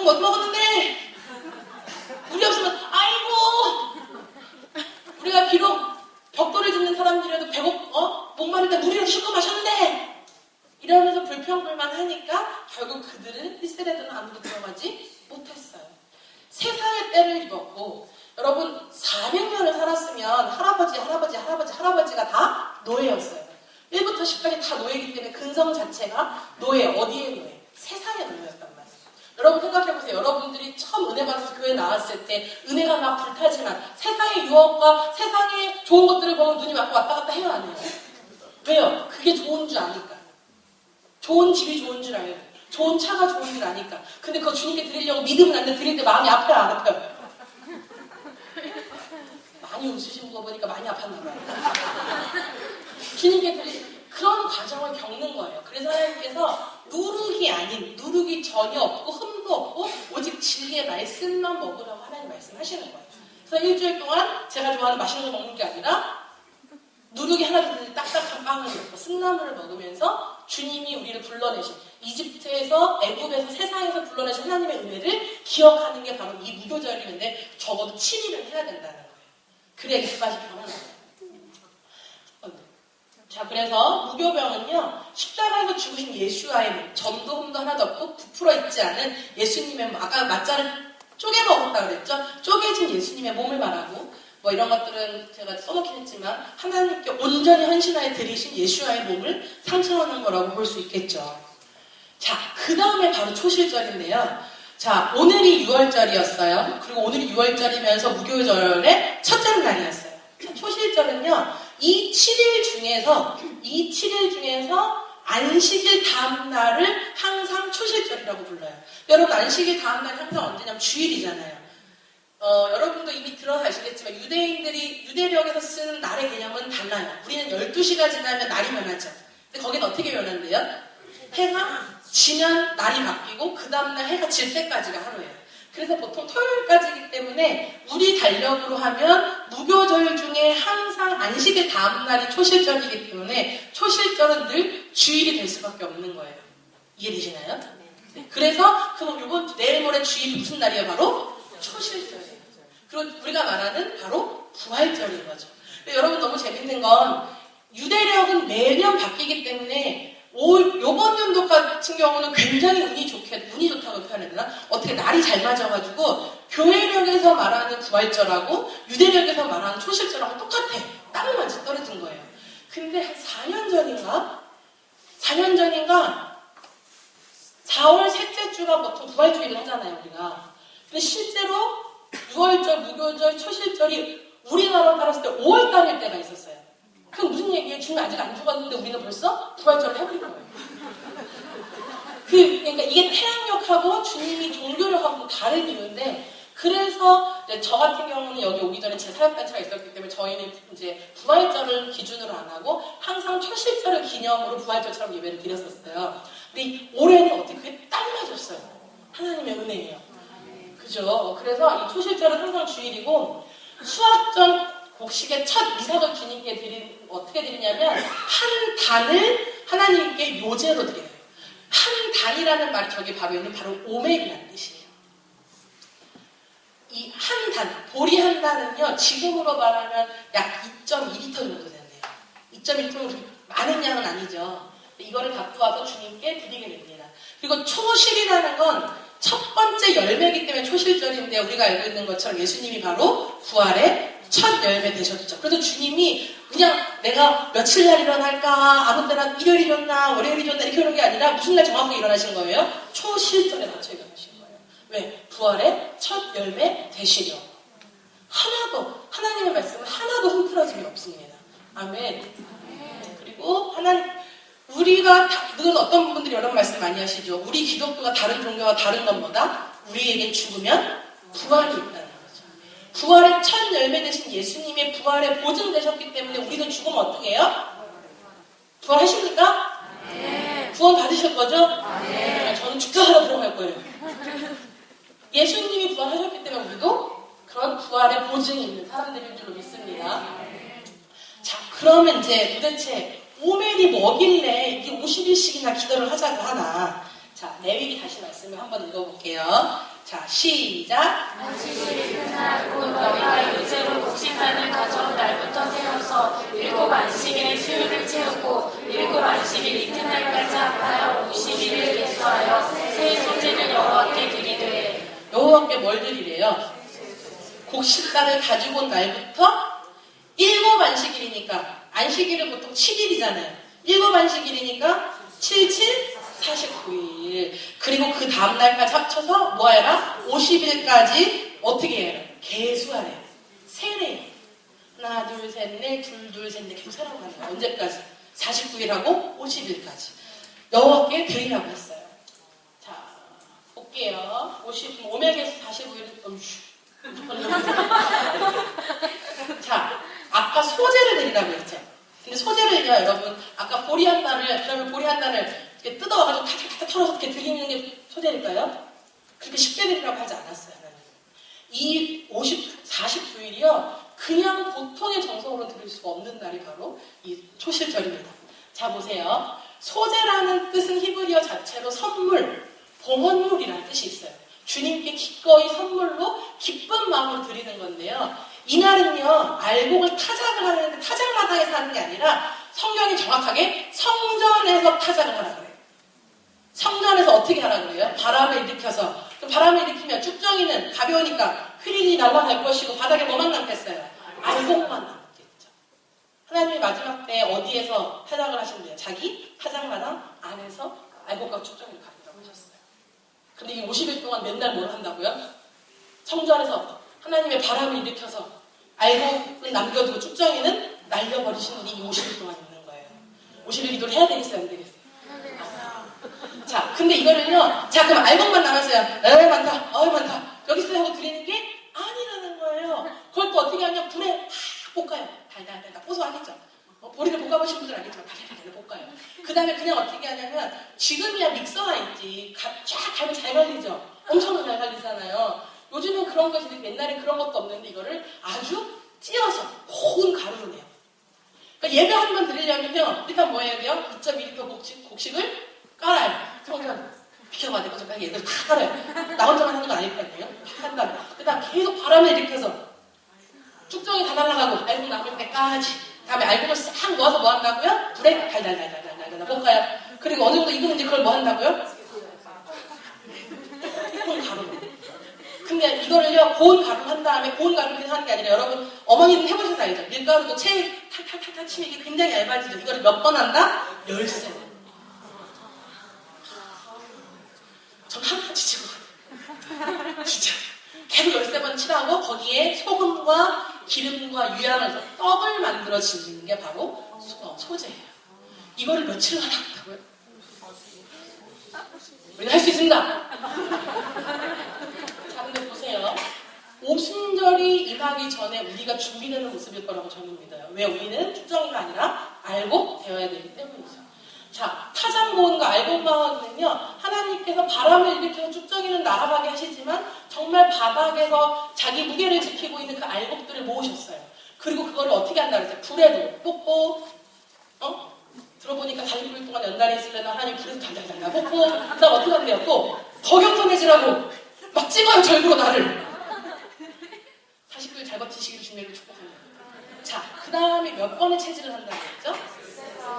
먹었는데 우리 없으면 아이고 우리가 비록 벽돌을 짚는 사람들이라도 목마른데 물이라도 실컷 마셨는데 이러면서 불평불만 하니까 결국 그들은 1세대들은 아무도 들어가지 못했어요. 세상의 때를 입었고 여러분 400년을 살았으면 할아버지가 다 노예였어요. 1부터 10까지 다 노예이기 때문에 근성 자체가 노예, 어디에 노예? 세상의 노예였단 말이에요. 여러분 생각해보세요. 여러분들이 처음 은혜 받아서 교회 나왔을 때 은혜가 막 불타지만 세상의 유혹과 세상의 좋은 것들을 보면 눈이 막 왔다 갔다 해요, 안 해요? 왜요? 그게 좋은 줄 아니까. 좋은 집이 좋은 줄 알고 좋은 차가 좋은 줄 아니까. 근데 그거 주님께 드리려고 믿음은 안 돼. 드릴 때 마음이 아파요, 안 아파요? 많이 웃으신 거 보니까 많이 아팠나 봐요. 주님께 드릴 그런 과정을 겪는 거예요. 그래서 하나님께서 누룩이 전혀 없고 흠도 없고 오직 진리의 말씀만 먹으라고 하나님 말씀하시는 거예요. 그래서 일주일 동안 제가 좋아하는 맛있는 거 먹는 게 아니라 누룩이 하나도 없는 딱딱한 빵을 먹고 쓴나물을 먹으면서 주님이 우리를 불러내신 이집트에서 애굽에서 세상에서 불러내신 하나님의 은혜를 기억하는 게 바로 이 무교절인데 적어도 7일은 해야 된다는 거예요. 그래야 이까지 변화나요. 자, 그래서 무교병은요, 십자가에서 죽으신 예수와의 몸, 점도 흠도 하나도 없고 부풀어 있지 않은 예수님의 몸, 아까 맞자를 쪼개 먹었다 그랬죠? 쪼개진 예수님의 몸을 말하고, 뭐 이런 것들은 제가 써놓긴 했지만, 하나님께 온전히 헌신하여 드리신 예수와의 몸을 상징하는 거라고 볼 수 있겠죠. 자, 그 다음에 바로 초실절인데요. 자, 오늘이 6월절이었어요. 그리고 오늘이 6월절이면서 무교절의 첫째 날이었어요. 자, 초실절은요, 이 7일 중에서 안식일 다음 날을 항상 초실절이라고 불러요. 여러분, 안식일 다음 날이 항상 언제냐면 주일이잖아요. 여러분도 이미 들어서 아시겠지만 유대력에서 쓰는 날의 개념은 달라요. 우리는 12시가 지나면 날이 변하죠. 근데 거기는 어떻게 변한대요? 해가 지면 날이 바뀌고 그 다음날 해가 질 때까지가 하루예요. 그래서 보통 토요일까지이기 때문에 우리 달력으로 하면 무교절 중에 항상 안식일 다음 날이 초실절이기 때문에 초실절은 늘 주일이 될 수밖에 없는 거예요. 이해되시나요? 네. 그래서 그럼 내일 모레 주일이 무슨 날이에요? 바로 초실절이에요. 그리고 우리가 말하는 바로 부활절인 거죠. 여러분 너무 재밌는 건 유대력은 매년 바뀌기 때문에 요번 연도 같은 경우는 굉장히 운이 좋다고 표현해야 되나? 어떻게 날이 잘 맞아가지고 교회력에서 말하는 부활절하고 유대력에서 말하는 초실절하고 똑같아. 딱 맞아 떨어진 거예요. 근데 한 4년 전인가 4월 셋째 주가 보통 부활주의를 하잖아요, 우리가. 근데 실제로 6월절, 무교절, 초실절이 우리나라로 따랐을 때 5월 달일 때가 있었어요. 그럼 무슨 얘기예요? 주님 아직 안 죽었는데 우리는 벌써 부활절을 해버린 거예요. 그러니까 이게 태양력하고 주님이 종교력하고 다른 이유인데, 그래서 이제 저 같은 경우는 여기 오기 전에 제 사역단체가 있었기 때문에 저희는 이제 부활절을 기준으로 안 하고 항상 초실절을 기념으로 부활절처럼 예배를 드렸었어요. 근데 올해는 어떻게 그게 딱 맞았어요. 하나님의 은혜예요. 그죠? 그래서 이 초실절은 항상 주일이고, 수학전 곡식의 첫 이삭을 주님께 어떻게 드리냐면 한 단을 하나님께 요제로 드려요. 한 단이라는 말이 저기 바로 있는 바로 오멜이라는 뜻이에요. 이 한 단, 보리 한 단은요, 지금으로 말하면 약 2.2리터 정도 된대요. 2.2리터는 많은 양은 아니죠. 이거를 갖고 와서 주님께 드리게 됩니다. 그리고 초실이라는 건 첫 번째 열매이기 때문에 초실절인데, 우리가 알고 있는 것처럼 예수님이 바로 부활의 첫 열매 되셨죠. 그래서 주님이 그냥 내가 며칠 날 일어날까, 아무 때나 일요일 일어나, 월요일 일어나 이렇게 하는 게 아니라 무슨 날 정확하게 일어나신 거예요? 초실절에 맞춰 일어나신 거예요. 왜? 부활의 첫 열매 되시려. 하나님의 말씀은 하나도 흐트러짐이 없습니다. 아멘. 그리고 우리가 늘 어떤 부분들이 여러분 말씀 많이 하시죠. 우리 기독교가 다른 종교와 다른 것보다 우리에게 죽으면 부활이 있다는 거죠. 부활의 첫 열매 되신 예수님의 부활에 보증되셨기 때문에 우리도 죽으면 어떻게 해요? 부활하십니까? 네. 구원 받으실 거죠? 네. 저는 축사하러 들어갈 거예요. 예수님이 부활하셨기 때문에 우리도 그런 부활의 보증이 있는 사람들인 줄로 믿습니다. 자, 그러면 이제 도대체 오멜이 뭐길래 이게 50일씩이나 기도를 하자고 하나. 자, 레위기 다시 말씀을 한번 읽어볼게요. 자, 시작. 안식일이 끝날 곧 너희가 요제로 곡식단을 가져온 날부터 세워서 7 안식일의 수요를 채우고 7 안식일 이튿날까지 합하여 50일을 계수하여 새 소제를 여호와께 드리되. 여호와께 뭘 드리래요? 곡식단을 가지고 온 날부터 7 안식일이니까, 안식일은 보통 7일이잖아요. 7 안식일이니까 7, 7, 49일. 45일 그리고 그 다음날까지 합쳐서 뭐 해라? 50일까지 어떻게 해라? 계수하래요. 세래요. 하나 둘 셋 넷 둘 셋 넷 계속 세라고 하는 거예요. 언제까지? 49일하고 50일까지 여호와께 드리라고 했어요. 자 볼게요. 5맥에서 45일 자 아까 소재를 드리라고 했죠. 근데 소재를요 여러분 아까 보리 한 단을 그러면 보리 한 단을 이렇게 뜯어가지고 탁탁탁 털어서 이렇게 드리는 게 소재일까요? 그렇게 쉽게 드리라고 하지 않았어요. 이 49일이요 그냥 보통의 정성으로 드릴 수가 없는 날이 바로 이 초실절입니다. 자 보세요. 소재라는 뜻은 히브리어 자체로 선물, 봉헌물이라는 뜻이 있어요. 주님께 기꺼이 선물로 기쁜 마음으로 드리는 건데요. 이날은요 알곡을 타작을 하는데 타작마당에서 하는 게 아니라 성경이 정확하게 성전에서 타작을 하라 그래요. 성전에서 어떻게 하라 그래요? 바람을 일으켜서. 그럼 바람을 일으키면 쭉정이는 가벼우니까 휘린이 날아갈 것이고 바닥에 뭐만 남겠어요? 알곡만 남겠죠. 하나님이 마지막 때 어디에서 타작을 하신대요? 자기 타작마당 안에서 알곡과 쭉정이를 가리라고 하셨어요. 근데 이 50일 동안 맨날 뭘 한다고요? 성전에서 하나님의 바람을 일으켜서 알곡을 남겨두고 쭉정이는 날려버리시는 일이 50일 동안 있는 거예요. 50일 기도를 해야 되겠어요? 안 되겠어요? 자, 근데 이거를요, 자, 그럼 알곡만 남았어요. 에이, 많다. 어이, 많다. 여기 있어요 하고 드리는 게 아니라는 거예요. 그걸 또 어떻게 하냐? 불에 팍 볶아요. 달달달달 고소하겠죠? 보리를 볶아보신 분들 알겠지만 달달달달 볶아요. 그 다음에 그냥 어떻게 하냐면 지금이야 믹서가 있지. 쫙 가면 잘 갈리죠? 엄청 잘 갈리잖아요. 요즘은 그런 것이 옛날에 그런 것도 없는데 이거를 아주 찧어서 고운 가루로 내요. 그러니까 예배 한 번 드리려면요. 일단 뭐 해야 돼요? 2.2리터 곡식을 깔아요. 그러면 비켜봐야 될 거죠. 얘들 다 깔아요. 나 혼자만 하는 거 아닐 거 아니에요? 한 다음에. 그 다음 계속 바람을 일으켜서 쭉정이 다 날아가고 알곡 남을 때까지. 다음에 알곡을 싹 모아서 뭐 한다고요? 불에 달달달달달달 볶아요. 그리고 어느 정도 익으면 이제 그걸 뭐 한다고요? 고운 가루. 근데 이거를요 고운 가루를 한 다음에 고운 가루를 그냥 하는 게 아니라 여러분 어머니는 해보셔서 알죠? 밀가루도 채 탈탈탈탈 치면 이게 굉장히 얇아지죠. 이거를 몇 번 한다? 13번. 전 하나 지치고 진짜 계속 13번 칠하고 거기에 소금과 기름과 유향을 해서 떡을 만들어 지는 게 바로 소재예요. 이거를 며칠만 한다고요? 우리는 할 수 있습니다. 자, 근데 보세요. 오순절이 임하기 전에 우리가 준비되는 모습일 거라고 저는 믿어요. 왜? 우리는 축정이가 아니라 알곡 되어야 되기 때문이죠. 자, 타작모음과 알곡마음은요, 하나님께서 바람을 일으켜서 쭉정이는 날아가게 하시지만 정말 바닥에서 자기 무게를 지키고 있는 그 알곡들을 모으셨어요. 그리고 그거를 어떻게 한다 그랬어요? 불에도 볶고, 들어보니까 40일 동안 연달에 있으려나 하나님 불에서 달달달달 볶고, 그 다음 어떻게 한대요? 또 더 겸손해지라고 막 찍어요, 절구로 나를. 40일 잘 버티시기를 주님을 축복합니다. 자, 그 다음에 몇 번의 체질을 한다고 했죠?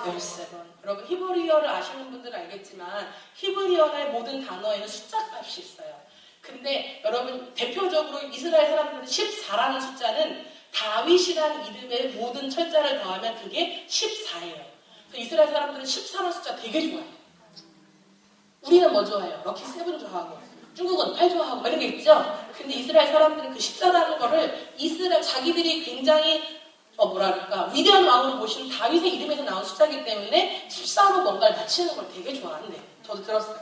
13번. 여러분 히브리어를 아시는 분들은 알겠지만 히브리어의 모든 단어에는 숫자 값이 있어요. 근데 여러분 대표적으로 이스라엘 사람들은 14라는 숫자는 다윗이라는 이름의 모든 철자를 더하면 그게 14예요. 이스라엘 사람들은 14라는 숫자 되게 좋아해요. 우리는 뭐 좋아해요? 럭키 세븐 좋아하고 중국은 8 좋아하고 이런 게 있죠? 근데 이스라엘 사람들은 그 14라는 거를 자기들이 굉장히 위대한 왕으로 모시는 다윗의 이름에서 나온 숫자이기 때문에 14로 뭔가를 바치는 걸 되게 좋아하는데 저도 들었어요.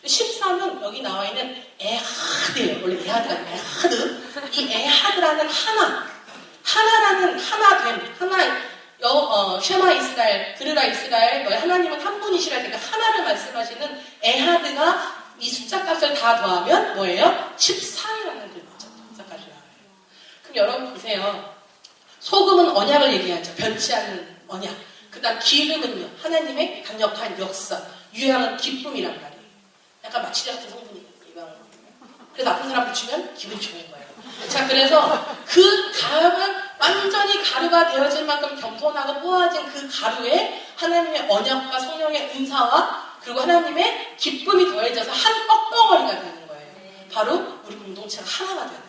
14는 여기 나와 있는 에하드예요. 원래 에하드가 아니라 에하드. 이 에하드라는 하나라는 하나됨, 쉐마 이스라엘, 들으라 이스라엘, 너희 하나님은 한 분이시라 그러니까 하나를 말씀하시는 에하드가 이 숫자 값을 다 더하면 뭐예요? 14라는 그 숫자 값이 나와요. 그럼 여러분 보세요. 소금은 언약을 얘기하죠. 변치 않는 언약. 그 다음 기름은요. 하나님의 강력한 역사. 유향은 기쁨이란 말이에요. 약간 마취제 같은 성분이에요. 그래서 아픈 사람 붙이면 기분이 좋은 거예요. 자, 그래서 그 다음은 완전히 가루가 되어질 만큼 겸손하고 모아진 그 가루에 하나님의 언약과 성령의 은사와 그리고 하나님의 기쁨이 더해져서 한 떡덩어리가 되는 거예요. 바로 우리 공동체가 하나가 되는 거예요.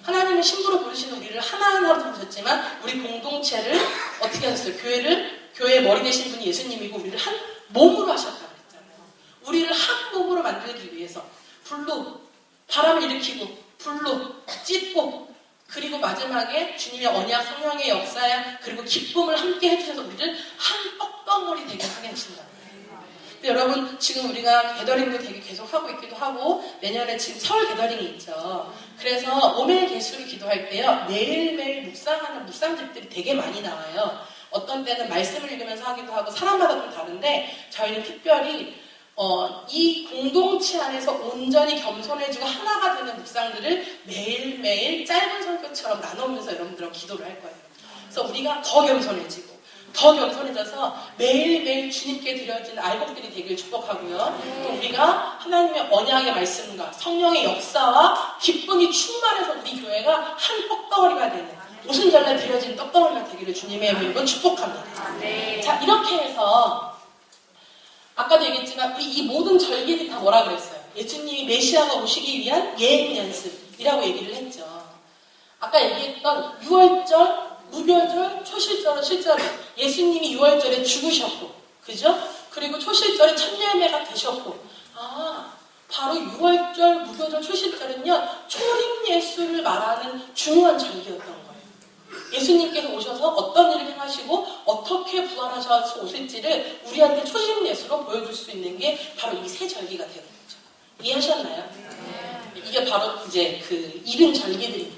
하나님은 신부로 부르시는 우리를 하나하나로 부르셨지만 우리 공동체를 어떻게 하셨어요? 교회 머리 되신 분이 예수님이고 우리를 한 몸으로 하셨다고 했잖아요. 우리를 한 몸으로 만들기 위해서 불로 바람을 일으키고 불로 찢고 그리고 마지막에 주님의 언약 성령의 역사야 그리고 기쁨을 함께 해주셔서 우리를 한 떡덩어리 되게 하게 하신다. 근데 여러분 지금 우리가 게더링도 되게 계속 하고 있기도 하고 내년에 지금 설 게더링이 있죠. 그래서 오멜 개수를 기도할 때요 매일매일 묵상하는 묵상집들이 되게 많이 나와요. 어떤 때는 말씀을 읽으면서 하기도 하고 사람마다 좀 다른데 저희는 특별히 이 공동체 안에서 온전히 겸손해지고 하나가 되는 묵상들을 매일매일 짧은 설교처럼 나누면서 여러분들하고 기도를 할 거예요. 그래서 우리가 더 겸손해지고 더 겸손해져서 매일매일 주님께 드려진 알곡들이 되길 축복하고요. 또 우리가 하나님의 언약의 말씀과 성령의 역사와 기쁨이 충만해서 우리 교회가 한 떡덩어리가 되는 오순절날 드려진 떡덩어리가 되기를 주님의 이름으로 축복합니다. 네. 자, 이렇게 해서 아까도 얘기했지만 이 모든 절기들이 다 뭐라 그랬어요? 예수님이 메시아가 오시기 위한 예행 연습이라고 얘기를 했죠. 아까 얘기했던 6월절, 무교절, 초실절은 실제로 예수님이 6월절에 죽으셨고, 그죠? 그리고 초실절에 첫 열매가 되셨고, 바로 6월절, 무교절, 초실절은요 초림 예수를 말하는 중요한 절기였던 거예요. 예수님께서 오셔서 어떤 일을 행하시고 어떻게 부활하셔서 오실지를 우리한테 초심 예수로 보여줄 수 있는 게 바로 이 세 절기가 되는 거죠. 이해하셨나요? 이게 바로 이제 그 이른 절기들입니다.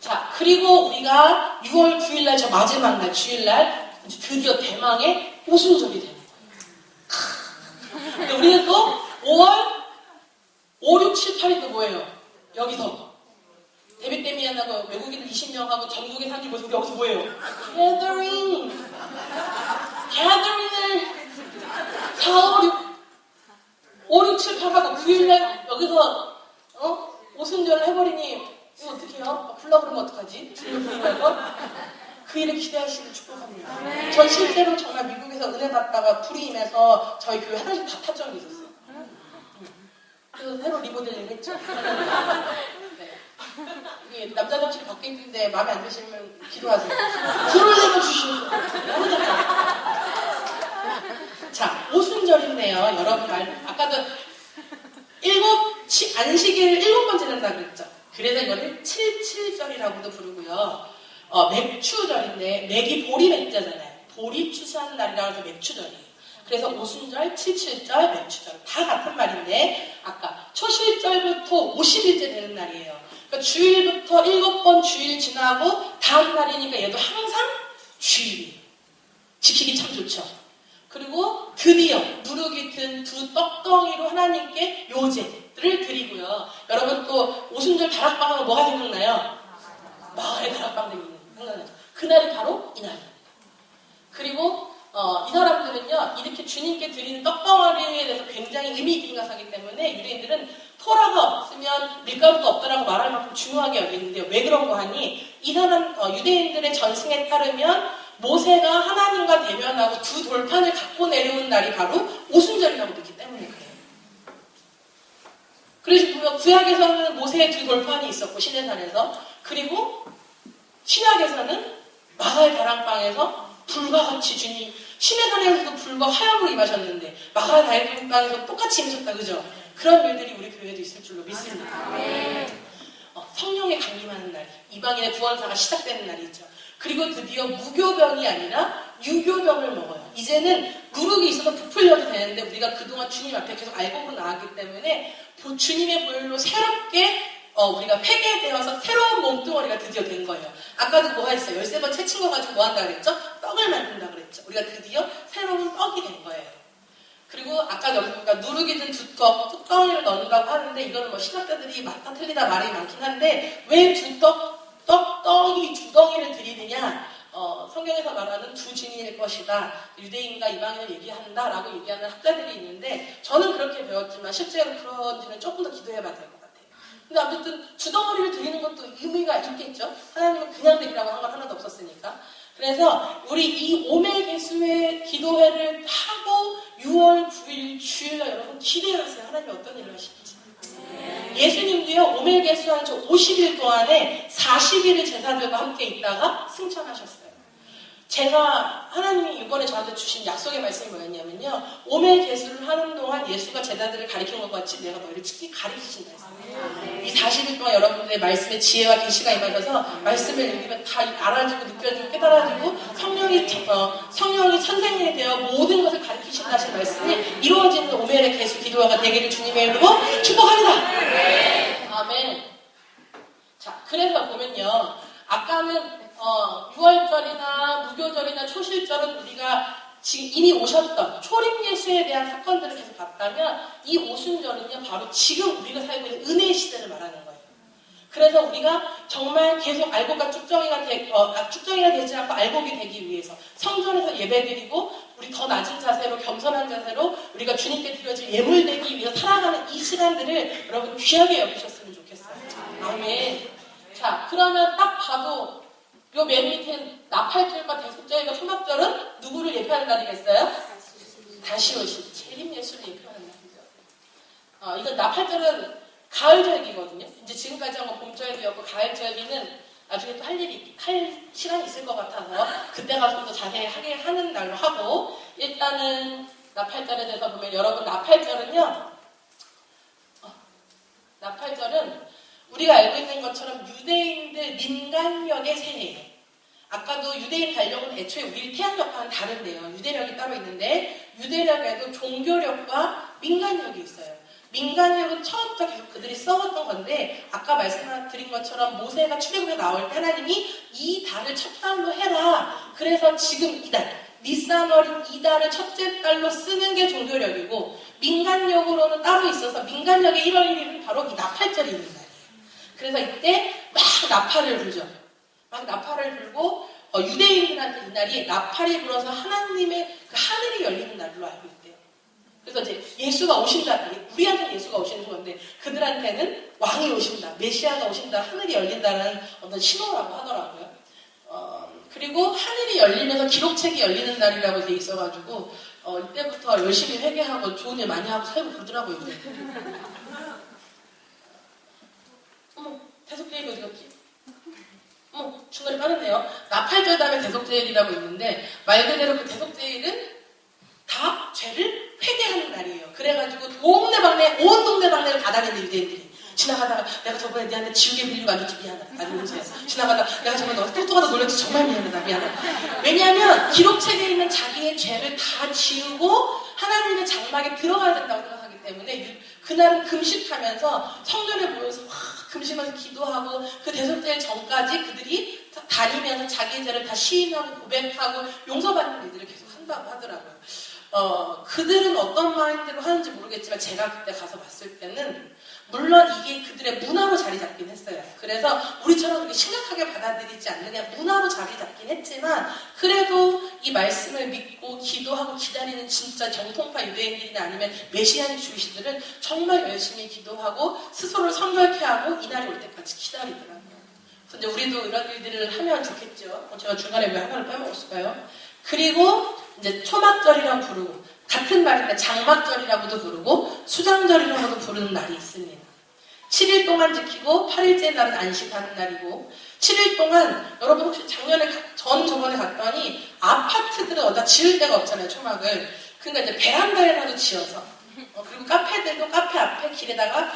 자, 그리고 우리가 6월 9일날 저 마지막 날 주일날 이제 드디어 대망의 오순절이 되는 거예요. 우리는 또 5월 5, 6, 7, 8일도 뭐예요? 여기서 데뷔 때미안하고 외국인들 20명 하고 전국에 사는 곳에서 우리 여기서 뭐예요? Gathering을 4, 5, 6, 7, 8 하고 9일날 여기서 오순절을 해버리니 이거 어떻게 해요? 불러 그러면 어떡하지? 주님 부르면서 그 일을 기대하시길 축복합니다. 전 실제로 정말 미국에서 은혜 받다가 불이 임해서 저희 교회 화장실 다 탔던 적이 있었어요. 그래서 새로 리모델링 했죠. 네. 남자 정치를 받고 있는데 마음에 안 드시면 기도하세요. 불을 내려주시는 자, 오순절인데요. 여러분 아까도 안식일을 7번 지낸다 그랬죠. 그래서 이거를 77절이라고도 부르고요. 맥추절인데 맥이 보리 맥자잖아요. 보리 추수하는 날이라고 해서 맥추절이에요. 그래서 오순절, 77절, 맥추절 다 같은 말인데 아까 초실절부터 50일째 되는 날이에요. 그러니까 주일부터 7번 주일 지나고 다음 날이니까 얘도 항상 주일이에요. 지키기 참 좋죠. 그리고 드디어 누룩이 든 두 떡덩이로 하나님께 요제를 드리고요. 여러분 또 오순절 다락방하면 뭐가 생각나요? 마을의 다락방 생각나죠. 그날이 바로 이날입니다. 그리고 이 사람들은요 이렇게 주님께 드리는 떡덩어리에 대해서 굉장히 의미 있게 생각하기 때문에 유대인들은 토라가 없으면 밀가루가 없다라고 말할 만큼 중요하게 여기는데요. 왜 그런 거 하니 이 사람 유대인들의 전승에 따르면 모세가 하나님과 대면하고 두 돌판을 갖고 내려온 날이 바로 오순절이라고 믿기 때문에 그래요. 그래서 보면 구약에서는 모세의 두 돌판이 있었고 시내산에서 그리고 신약에서는 마가의 다락방에서 불과 같이 주님 시내산에서도 불과 화염으로 임하셨는데 마가의 다락방에서 똑같이 임하셨다 그죠? 그런 일들이 우리 교회에도 있을 줄로 믿습니다. 성령의 강림하는 날 이방인의 구원사가 시작되는 날이죠. 그리고 드디어 무교병이 아니라 유교병을 먹어요. 이제는 누룩이 있어서 부풀려도 되는데 우리가 그동안 주님 앞에 계속 알곡으로 나왔기 때문에 주님의 보혈로 새롭게 우리가 폐개되어서 새로운 몸뚱어리가 드디어 된 거예요. 아까도 뭐가 있어요? 13번 채친 거 가지고 뭐 한다 그랬죠? 떡을 만든다 그랬죠. 우리가 드디어 새로운 떡이 된 거예요. 그리고 아까 여기 보니까 누룩이 든 두 떡덩이를 넣는다고 하는데 이거는 뭐 신학자들이 맞다 틀리다 말이 많긴 한데 왜 떡덩이 두 덩이를 드리느냐? 성경에서 말하는 두 증인일 것이다. 유대인과 이방인을 얘기한다라고 얘기하는 학자들이 있는데 저는 그렇게 배웠지만 실제로 그런지는 조금 더 기도해봐야 될 것 같아요. 근데 아무튼 두 덩어리를 드리는 것도 의미가 있겠죠. 하나님은 그냥 드리라고 한 건 하나도 없었으니까. 그래서 우리 이 오멜 개수의 기도회를 하고 6월 9일 주일날 여러분 기대하세요. 하나님이 어떤 일을 하실지. 예수님도요 오멜 개수한 저 50일 동안에 40일을 제사들과 함께 있다가 승천하셨어요. 제가 하나님이 이번에 저한테 주신 약속의 말씀이 뭐였냐면요. 오멜 개수를 하는 동안 예수가 제자들을 가리킨 것 같이 내가 너희를 특히 가리키신다 했어요. 이 40일 동안 여러분들의 말씀의 지혜와 계시가 임하셔서 말씀을 읽으면 다 알아주고 느껴지고 깨달아지고 성령이 선생님이 되어 모든 것을 가리키신다 하신 말씀이 이루어지는 오멜의 개수 기도가 되기를 주님의 이름으로 축복합니다. 아멘. 자, 그래서 보면요. 아까는 6월절이나 무교절이나 초실절은 우리가 지금 이미 오셨던 초림 예수에 대한 사건들을 계속 봤다면 이 오순절은요 바로 지금 우리가 살고 있는 은혜의 시대를 말하는 거예요. 그래서 우리가 정말 계속 알곡과 쭉정이가 되지 않고 알곡이 되기 위해서 성전에서 예배드리고 우리 더 낮은 자세로 겸손한 자세로 우리가 주님께 드려질 예물되기 위해서 살아가는 이 시간들을 여러분 귀하게 여기셨으면 좋겠어요. 아멘. 자, 그러면 딱 봐도 요 맨 밑에 나팔절과 대속절과 초막절은 누구를 예표하는 날이겠어요? 다시 오신 재림 예수를 예표하는 날이죠. 이건 나팔절은 가을절기거든요. 이제 지금까지 한 건 봄절기였고 가을절기는 나중에 또 할 시간이 있을 것 같아서 그때 가서 좀 더 자세하게 하는 날로 하고 일단은 나팔절에 대해서 보면 여러분 나팔절은 우리가 알고 있는 것처럼 유대인들 민간력의 새해예요. 아까도 유대인 달력은 애초에 우리 태양력과는 다른데요. 유대력이 따로 있는데 유대력에도 종교력과 민간력이 있어요. 민간력은 처음부터 계속 그들이 써왔던 건데 아까 말씀드린 것처럼 모세가 출애굽에 나올 때 하나님이 이 달을 첫 달로 해라. 그래서 지금 이달 니산월인 이달을 첫째 달로 쓰는 게 종교력이고 민간력으로는 따로 있어서 민간력의 1월 1일은 바로 이 나팔절이 있는 날이에요. 그래서 이때 막 나팔을 불죠. 막 나팔을 불고 유대인들한테 이날이 나팔이 불어서 하나님의 그 하늘이 열리는 날로 알고 있대요. 그래서 이제 예수가 오신다. 우리한테는 예수가 오시는 건데 그들한테는 왕이 오신다. 메시아가 오신다. 하늘이 열린다는 어떤 신호라고 하더라고요. 그리고 하늘이 열리면서 기록책이 열리는 날이라고 돼 있어가지고 이때부터 열심히 회개하고 좋은 일 많이 하고 살고 그러더라고요. 어머, 대속제일 어디 갔지? 중간에 빠졌네요. 나팔절 다음에 대속제일이라고 있는데 말 그대로 그 대속제일은 다 죄를 회개하는 날이에요. 그래가지고 온 동네방네를 다 다니는 유대인들이 지나가다가 내가 저번에 니한테 지우개 빌리고 앉았지 미안하다. 아니면서 지나가다가 내가 저번에 너 똑똑하다 놀렸지 정말 미안하다. 왜냐하면 기록책에 있는 자기의 죄를 다 지우고 하나님의 장막에 들어가야 된다고 생각하기 때문에 그날은 금식하면서 성전에 모여서 금식하면서 기도하고 그 대속제일 전까지 그들이 다니면서 자기의 죄를 다 시인하고 고백하고 용서받는 일들을 계속 한다고 하더라고요. 그들은 어떤 마인드로 하는지 모르겠지만 제가 그때 가서 봤을 때는 물론 이게 그들의 문화로 자리 잡긴 했어요. 그래서 우리처럼 그렇게 심각하게 받아들이지 않는 그냥 문화로 자리 잡긴 했지만 그래도 이 말씀을 믿고 기도하고 기다리는 진짜 정통파 유대인들이나 아니면 메시아닉 주이시들은 정말 열심히 기도하고 스스로를 성결케 하고 이날이 올 때까지 기다리더라고요. 그래서 이제 우리도 이런 일들을 하면 좋겠죠. 제가 중간에 왜 하나를 빼먹었을까요? 그리고 이제 초막절이라고 부르고 같은 말인데 장막절이라고도 부르고 수장절이라고도 부르는 날이 있습니다. 7일 동안 지키고 8일째 날은 안식하는 날이고 7일 동안 여러분 혹시 저번에 갔더니 아파트들은 어디다 지을 데가 없잖아요. 초막을. 그러니까 이제 베란다에라도 지어서 그리고 카페들도 카페 앞에 길에다가 다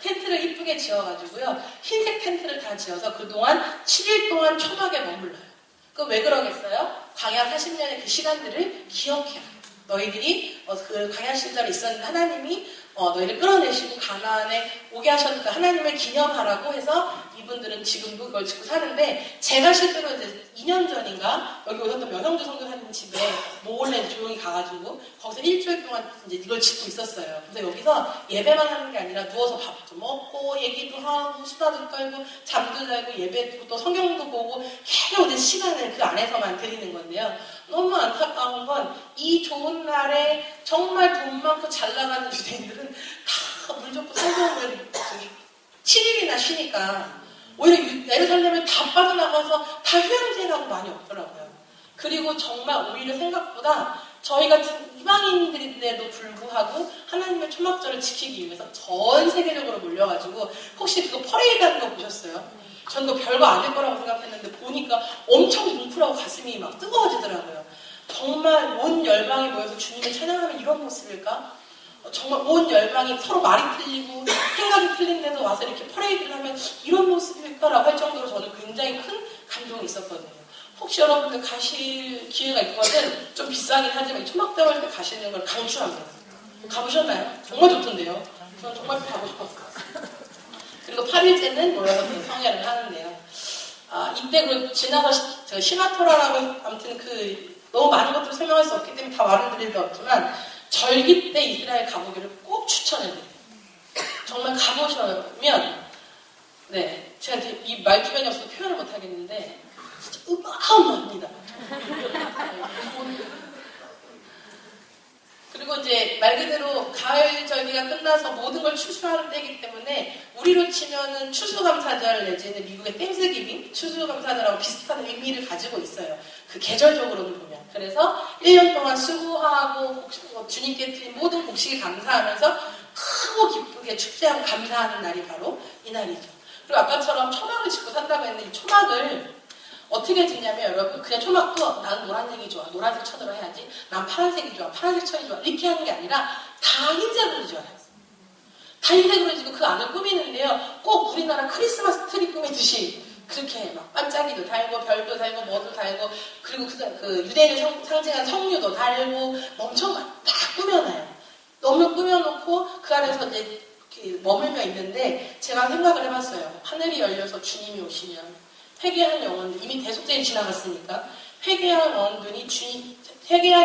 텐트를 이쁘게 지어가지고요. 흰색 텐트를 다 지어서 그동안 7일 동안 초막에 머물러요. 그 왜 그러겠어요? 광야 40년의 그 시간들을 기억해요. 너희들이 그 광야 시절에 있었는데 하나님이 너희를 끌어내시고 가나안에 오게 하셨는데 하나님을 기념하라고 해서 이분들은 지금도 그걸 짓고 사는데 제가 실제로 이제 2년 전인가 여기 오셨던 명형주 선교사님 집에 몰래 조용히 가가지고 거기서 일주일 동안 이제 이걸 짓고 있었어요. 그래서 여기서 예배만 하는 게 아니라 누워서 밥도 먹고 얘기도 하고 수다도 떨고 잠도 자고 예배도 또 성경도 보고 계속 이제 시간을 그 안에서만 드리는 건데요. 너무 안타까운 건 이 좋은 날에 정말 돈 많고 잘 나가는 유대인들은 다 물 좋고 성경을 7일이나 쉬니까 오히려 예루살렘을 다 빠져나가서 다 휴양지라고 많이 없더라고요. 그리고 정말 오히려 생각보다 저희 같은 이방인들인데도 불구하고 하나님의 초막절을 지키기 위해서 전 세계적으로 몰려가지고 혹시 그거 퍼레이드 하는 거 보셨어요? 전 그거 별거 아닐 거라고 생각했는데 보니까 엄청 뭉클하고 가슴이 막 뜨거워지더라고요. 정말 온 열방이 모여서 주님을 찬양하면 이런 모습일까? 정말 온 열방이 서로 말이 틀리고 생각이 틀린데도 와서 이렇게 퍼레이드를 하면 이런 모습일까라고 할 정도로 저는 굉장히 큰 감동이 있었거든요. 혹시 여러분들 가실 기회가 있거든 좀 비싸긴 하지만 초막대월 때 가시는 걸 강추합니다. 가보셨나요? 정말 좋던데요. 저는 정말 가고 싶었어요. 그리고 8일째는 모여서 성회를 하는데요. 이때 그 지나서 시마토라라고 아무튼 너무 많은 것들을 설명할 수 없기 때문에 다 말을 드릴 수 없지만 절기 때 이스라엘 가보기를 꼭 추천해드려요. 정말 가보시면 네 제가 이제 이 말주변이 없어서 표현을 못하겠는데 진짜 어마어마합니다. 그리고 이제 말 그대로 가을 절기가 끝나서 모든 걸 추수하는 때이기 때문에 우리로 치면은 추수감사절 내지는 미국의 땡스기빙 추수감사절하고 비슷한 의미를 가지고 있어요. 그 계절적으로는 보면. 그래서 1년 동안 수고하고 주님께 드린 모든 곡식을 감사하면서 크고 기쁘게 축제하고 감사하는 날이 바로 이 날이죠. 그리고 아까처럼 초막을 짓고 산다고 했는데 이 초막을 어떻게 짓냐면 여러분 그냥 초막도 나는 노란색이 좋아 노란색 천으로 해야지 난 파란색이 좋아 파란색 천이 좋아 이렇게 하는 게 아니라 다 흰색으로 지어요. 다 흰색으로 지고 그 안을 꾸미는데요 꼭 우리나라 크리스마스 트리 꾸미듯이 그렇게 막 반짝이도 달고 별도 달고 뭐도 달고 그리고 그 유대인을 상징한 성류도 달고 엄청 막 꾸며놔요. 너무 꾸며놓고 그 안에서 이제 머물며 있는데 제가 생각을 해봤어요. 하늘이 열려서 주님이 오시면 회개한 영혼들, 이미 대속죄에 지나갔으니까 회개한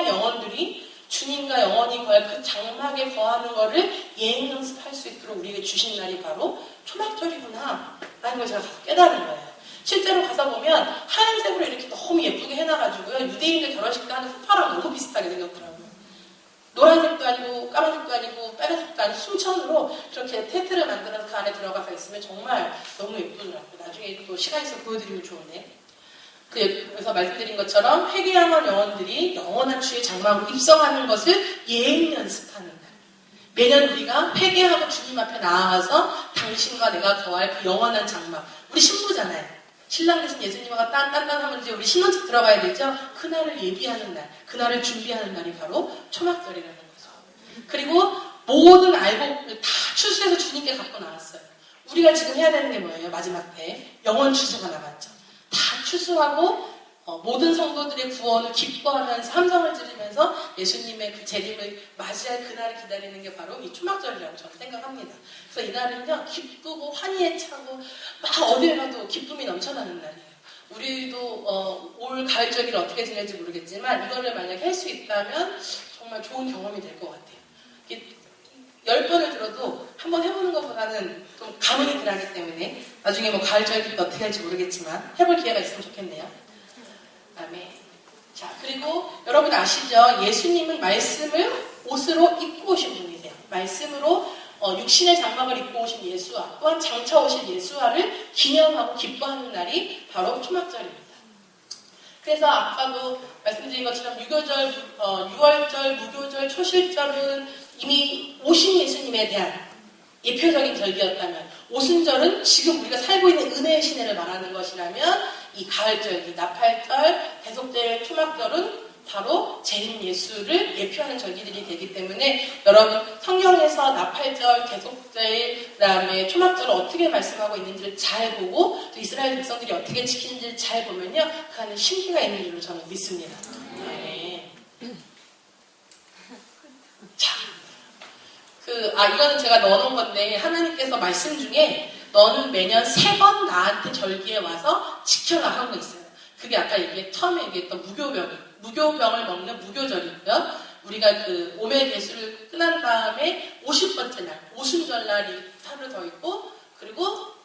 영혼들이 주님과 영원히 거할 그 장막에 거하는 거를 예행 연습할 수 있도록 우리에게 주신 날이 바로 초막절이구나 라는 걸 제가 가서 깨달은 거예요. 실제로 가서 보면 하얀색으로 이렇게 너무 예쁘게 해놔가지고요 유대인들 결혼식 때 하는 후파랑 너무 비슷하게 생겼더라고요. 노란색도 아니고 까만색도 아니고 빨간색도 아니고 순천으로 그렇게 테트를 만들어서 그 안에 들어가서 있으면 정말 너무 예쁘더라고요. 나중에 또 시간 있어 보여드리면 좋은데 그래서 말씀드린 것처럼 회개하는 영혼들이 영원한 주의 장막으로 입성하는 것을 예행 연습하는 날. 매년 우리가 회개하고 주님 앞에 나아가서 당신과 내가 거할 그 영원한 장막. 우리 신부잖아요. 신랑 대신 예수님과 딴딴딴하면 이제 우리 신혼집 들어가야 되죠. 그날을 예비하는 날, 그날을 준비하는 날이 바로 초막절이라는 거죠. 그리고 모든 알곡을 다 추수해서 주님께 갖고 나왔어요. 우리가 지금 해야 되는 게 뭐예요? 마지막 때 영원 추수가 남았죠. 다 추수하고 모든 성도들의 구원을 기뻐하면서 함성을 지르면서 예수님의 그 재림을 맞이할 그날을 기다리는 게 바로 이 초막절이라고 저는 생각합니다. 그래서 이날은요 기쁘고 환희에 차고 막 어디에 가도 기쁨이 넘쳐나는 날이에요. 우리도 올 가을절기를 어떻게 지낼지 모르겠지만 이거를 만약에 할 수 있다면 정말 좋은 경험이 될 것 같아요. 10번을 들어도 한번 해보는 것보다는 좀 감흥이 덜하기 때문에 나중에 뭐 가을절기 어떻게 할지 모르겠지만 해볼 기회가 있으면 좋겠네요. 그다음에 자 그리고 여러분 아시죠? 예수님은 말씀을 옷으로 입고 오신 분이세요. 말씀으로 육신의 장막을 입고 오신 예수와 또한 장차 오신 예수와를 기념하고 기뻐하는 날이 바로 초막절입니다. 그래서 아까도 말씀드린 것처럼 유교절, 유월절, 무교절, 초실절은 이미 오신 예수님에 대한 예표적인 절기였다면 오순절은 지금 우리가 살고 있는 은혜의 시대를 말하는 것이라면 이 가을절기, 나팔절, 대속절, 초막절은 바로 재림 예수를 예표하는 절기들이 되기 때문에 여러분 성경에서 나팔절, 대속절, 그다음에 초막절을 어떻게 말씀하고 있는지를 잘 보고 또 이스라엘 백성들이 어떻게 지키는지를 잘 보면요 그 안에 신비가 있는 줄로 저는 믿습니다. 네. 자, 이거는 제가 넣어놓은 건데 하나님께서 말씀 중에 너는 매년 3번 나한테 절기에 와서 지켜라 하고 있어요. 그게 아까 처음에 얘기했던 무교병을 먹는 무교절이고요. 우리가 그 오매 개수를 끝난 다음에 50번째 날, 오순절 날이 하루 더 있고, 그리고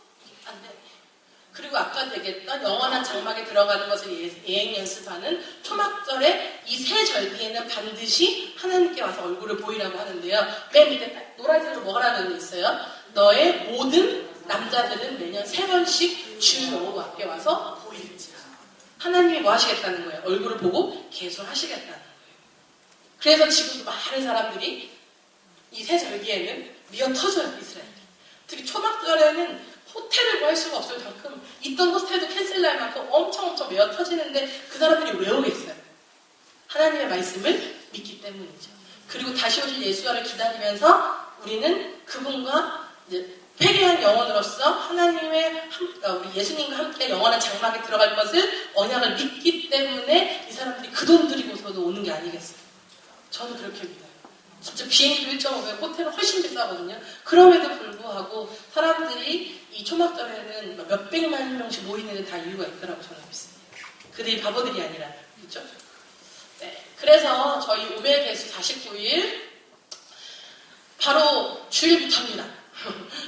아까 얘기했던 영원한 장막에 들어가는 것을 예행 연습하는 초막절에 이 세 절기에는 반드시 하나님께 와서 얼굴을 보이라고 하는데요. 맨 밑에 노란색으로 뭐라고 되어 있어요? 너의 모든 남자들은 매년 3번씩 주 여호와 앞에 와서 보일지라. 하나님이 뭐 하시겠다는 거예요? 얼굴을 보고 계속 하시겠다는 거예요. 그래서 지금도 많은 사람들이 이 세 절기에는 미어 터져요, 이스라엘. 특히 초막절에는 호텔을 구할 수가 없을 만큼 있던 호텔도 캔슬날 만큼 엄청 메어 터지는데 그 사람들이 왜 오겠어요? 하나님의 말씀을 믿기 때문이죠. 그리고 다시 오실 예수와를 기다리면서 우리는 그분과 이제 회개한 영혼으로서 하나님의 우리 예수님과 함께 영원한 장막에 들어갈 것을 언약을 믿기 때문에 이 사람들이 그 돈 들이고서도 오는 게 아니겠어요. 저는 그렇게 믿어요. 진짜 비행기도 1.5배, 호텔은 훨씬 비싸거든요. 그럼에도 불구하고 사람들이 이 초막절에는 몇백만 명씩 모이는 다 이유가 있더라고 저는 믿습니다. 그들이 바보들이 아니라. 그렇죠? 네. 그래서 저희 오멜 개수 49일 바로 주일부터입니다.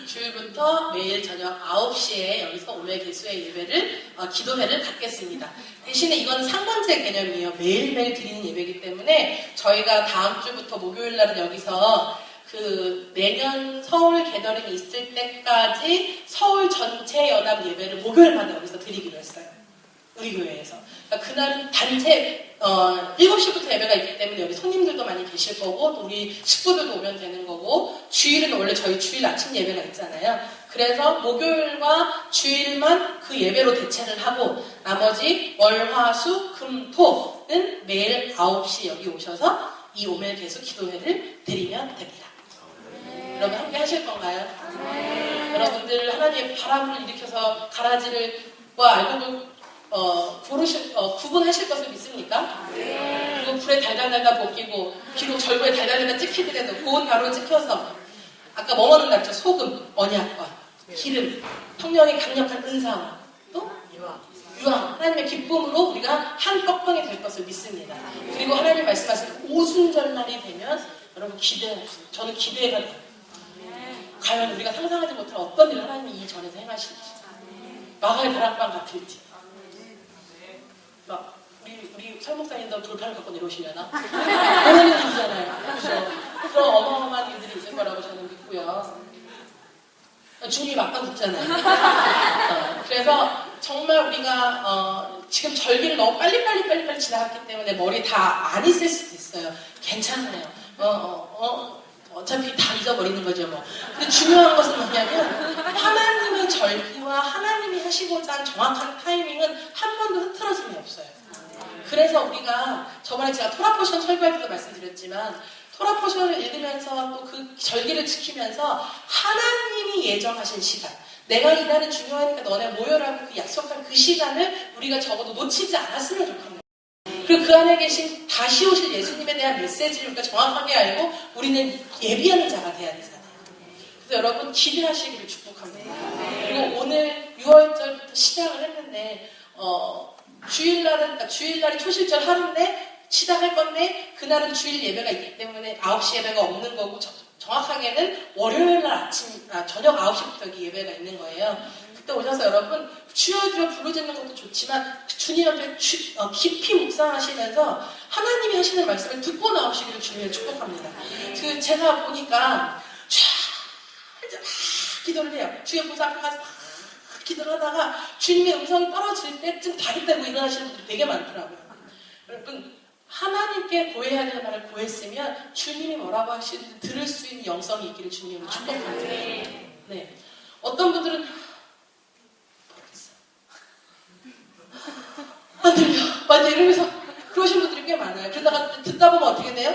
주일부터 매일 저녁 9시에 여기서 오멜 개수의 예배를 기도회를 갖겠습니다. 대신에 이건 상번제 개념이에요. 매일매일 드리는 예배이기 때문에 저희가 다음 주부터 목요일 날은 여기서 그 내년 서울 개더링이 있을 때까지 서울 전체 연합 예배를 목요일마다 여기서 드리기로 했어요. 우리 교회에서. 그러니까 그날은 단체 7시부터 예배가 있기 때문에 여기 손님들도 많이 계실 거고 또 우리 식구들도 오면 되는 거고 주일은 원래 저희 주일 아침 예배가 있잖아요. 그래서 목요일과 주일만 그 예배로 대체를 하고 나머지 월, 화, 수, 금, 토는 매일 9시 여기 오셔서 이 오멜 개수 기도회를 드리면 됩니다. 여러분 함께 하실 건가요? 여러분들 하나님의 바람을 일으켜서 가라지를 알곡을 구분하실 것을 믿습니까? 그리고 불에 달달달달 볶이고 비록 절구에 달달달달 찍히더라도 고운 가루에 찍혀서 아까 뭐 먹는 죠 소금, 언약과 기름, 성령의 강력한 은사와 또 유황, 하나님의 기쁨으로 우리가 한 떡방이 될 것을 믿습니다. 그리고 하나님 말씀하신 오순절날이 되면 여러분 기대하세요. 저는 기대가 돼요. 과연 우리가 상상하지 못할 어떤 일을 하나님이 이 전에서 행하실지 마가의 다락방 같을지 막 우리 설목사님도 돌판을 갖고 내려오시려나? 모르는 일이잖아요. 그렇죠? 그런 어마어마한 일들이 있을 거라고 저는 믿고요. 주님이 막상 듣잖아요. 그래서 정말 우리가 지금 절기를 너무 빨리 지나갔기 때문에 머리 다 안 있을 수도 있어요. 괜찮아요. 어차피 다 잊어버리는 거죠 뭐. 근데 중요한 것은 뭐냐면 하나님의 절기와 하나님이 하시고자 한 정확한 타이밍은 한 번도 흐트러짐이 없어요. 그래서 우리가 저번에 제가 토라포션 설교할 때도 말씀드렸지만 토라포션을 읽으면서 또 그 절기를 지키면서 하나님이 예정하신 시간 내가 이날은 중요하니까 너네 모여라고 그 약속한 그 시간을 우리가 적어도 놓치지 않았으면 좋겠네요. 그리고 그 안에 계신 다시 오실 예수님에 대한 메시지를 우리가 정확하게 알고 우리는 예비하는 자가 돼야 되잖아요. 그래서 여러분 기대하시기를 축복합니다. 그리고 오늘 6월절부터 시작을 했는데 주일날이 초실절 하루인데 시작할 건데 그날은 주일 예배가 있기 때문에 9시 예배가 없는 거고 정확하게는 월요일날 저녁 9시부터 여기 예배가 있는 거예요. 그때 오셔서 여러분 주여 부르짖는 것도 좋지만 주님 앞에 깊이 묵상하시면서 하나님이 하시는 말씀을 듣고 나오시기를 주님을 축복합니다. 제가 보니까 이제 막 기도를 해요. 주여 보좌 앞에 가서 막 기도를 하다가 주님의 음성이 떨어질 때쯤 다 했다고 일어나시는 분들이 되게 많더라고요. 여러분 하나님께 고해야 될 말을 고했으면 주님이 뭐라고 하시는지 들을 수 있는 영성이 있기를 주님으로 축복합니다. 네. 어떤 분들은 안 들려. 맞아 이러면서 그러신 분들이 꽤 많아요. 그러다가 듣다 보면 어떻게 돼요?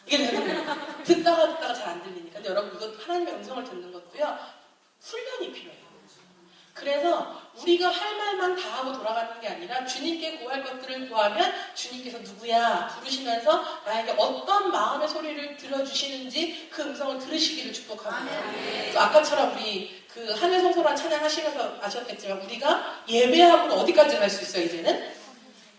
이게 되는 거예요. 듣다가 잘 안 들리니까. 근데 여러분 이거 하나님의 음성을 듣는 것도요. 훈련이 필요해요. 그래서 우리가 할 말만 다 하고 돌아가는 게 아니라 주님께 구할 것들을 구하면 주님께서 누구야 부르시면서 나에게 어떤 마음의 소리를 들어주시는지 그 음성을 들으시기를 축복합니다. 그래서 아까처럼 우리 그 하늘성소란 찬양하시면서 아셨겠지만 우리가 예배하고는 어디까지 갈 수 있어요 이제는?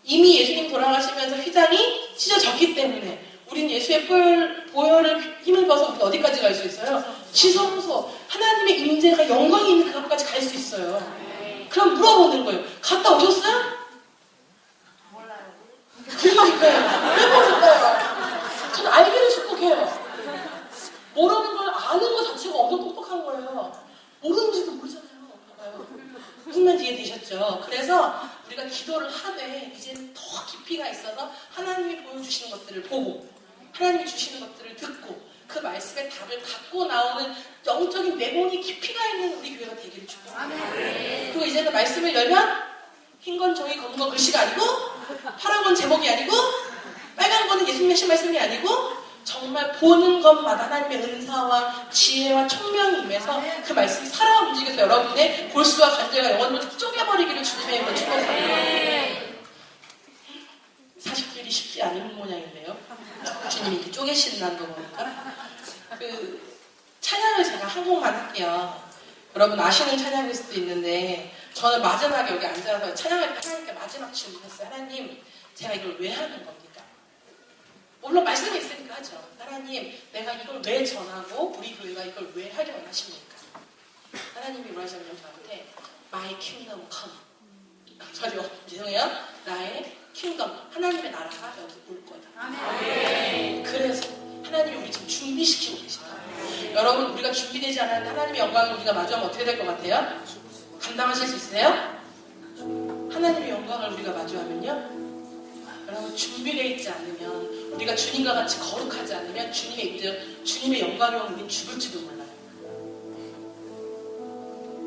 이미 예수님 돌아가시면서 휘장이 찢어졌기 때문에 우린 예수의 보혈을 힘입어서 우리가 어디까지 갈 수 있어요? 지성소, 하나님의 임재가 영광이 있는 그것까지 갈 수 있어요. 그럼 물어보는 거예요. 갔다 오셨어요? 몰라요. 그러니까요. 왜 모르실까요? 저는 알기를 축복해요. 모르는 걸 아는 것 자체가 엄청 똑똑한 거예요. 모르는지도 모르잖아요. 봐봐요. 무슨 말인지 이해되셨죠? 그래서 우리가 기도를 하되 이제는 더 깊이가 있어서 하나님이 보여주시는 것들을 보고 하나님이 주시는 것들을 듣고 그 말씀의 답을 갖고 나오는 영적인 내공이 깊이가 있는 우리 교회가 되기를 축복합니다. 그리고 이제는 말씀을 열면 흰 건 종이, 검은 건 글씨가 아니고 파란 건 제목이 아니고 빨간 거는 예수님의 말씀이 아니고 정말 보는 것마다 하나님의 은사와 지혜와 총명이 임해서 그 말씀이 살아 움직여서 여러분의 골수와 관절과 영혼을 쪼개버리기를 주님의 이름으로 축복합니다. 40길이 쉽지 않은 모양인데요. 주님이 이렇게 쪼개시는 거 보니까. 찬양을 제가 한 곡만 할게요. 여러분 아시는 찬양일 수도 있는데 저는 마지막에 여기 앉아서 찬양을 하나님께 마지막 질문했어요. 하나님, 제가 이걸 왜 하는 겁니까? 물론 말씀이 있으니까 하죠. 하나님, 내가 이걸 왜 전하고 우리 교회가 이걸 왜 하려 원하십니까? 하나님이 뭐라셨냐면 저한테 My kingdom come. 죄송해요. 나의 킹덤, 하나님의 나라가 여기 올 거다. 그래서 하나님이 우리 지금 준비시키고 계시다. 여러분, 우리가 준비되지 않았는데 하나님의 영광을 우리가 마주하면 어떻게 될 것 같아요? 감당하실 수 있으세요? 하나님의 영광을 우리가 마주하면요, 여러분, 준비되어 있지 않으면, 우리가 주님과 같이 거룩하지 않으면 주님의 영광이 오면 우린 죽을지도 몰라요.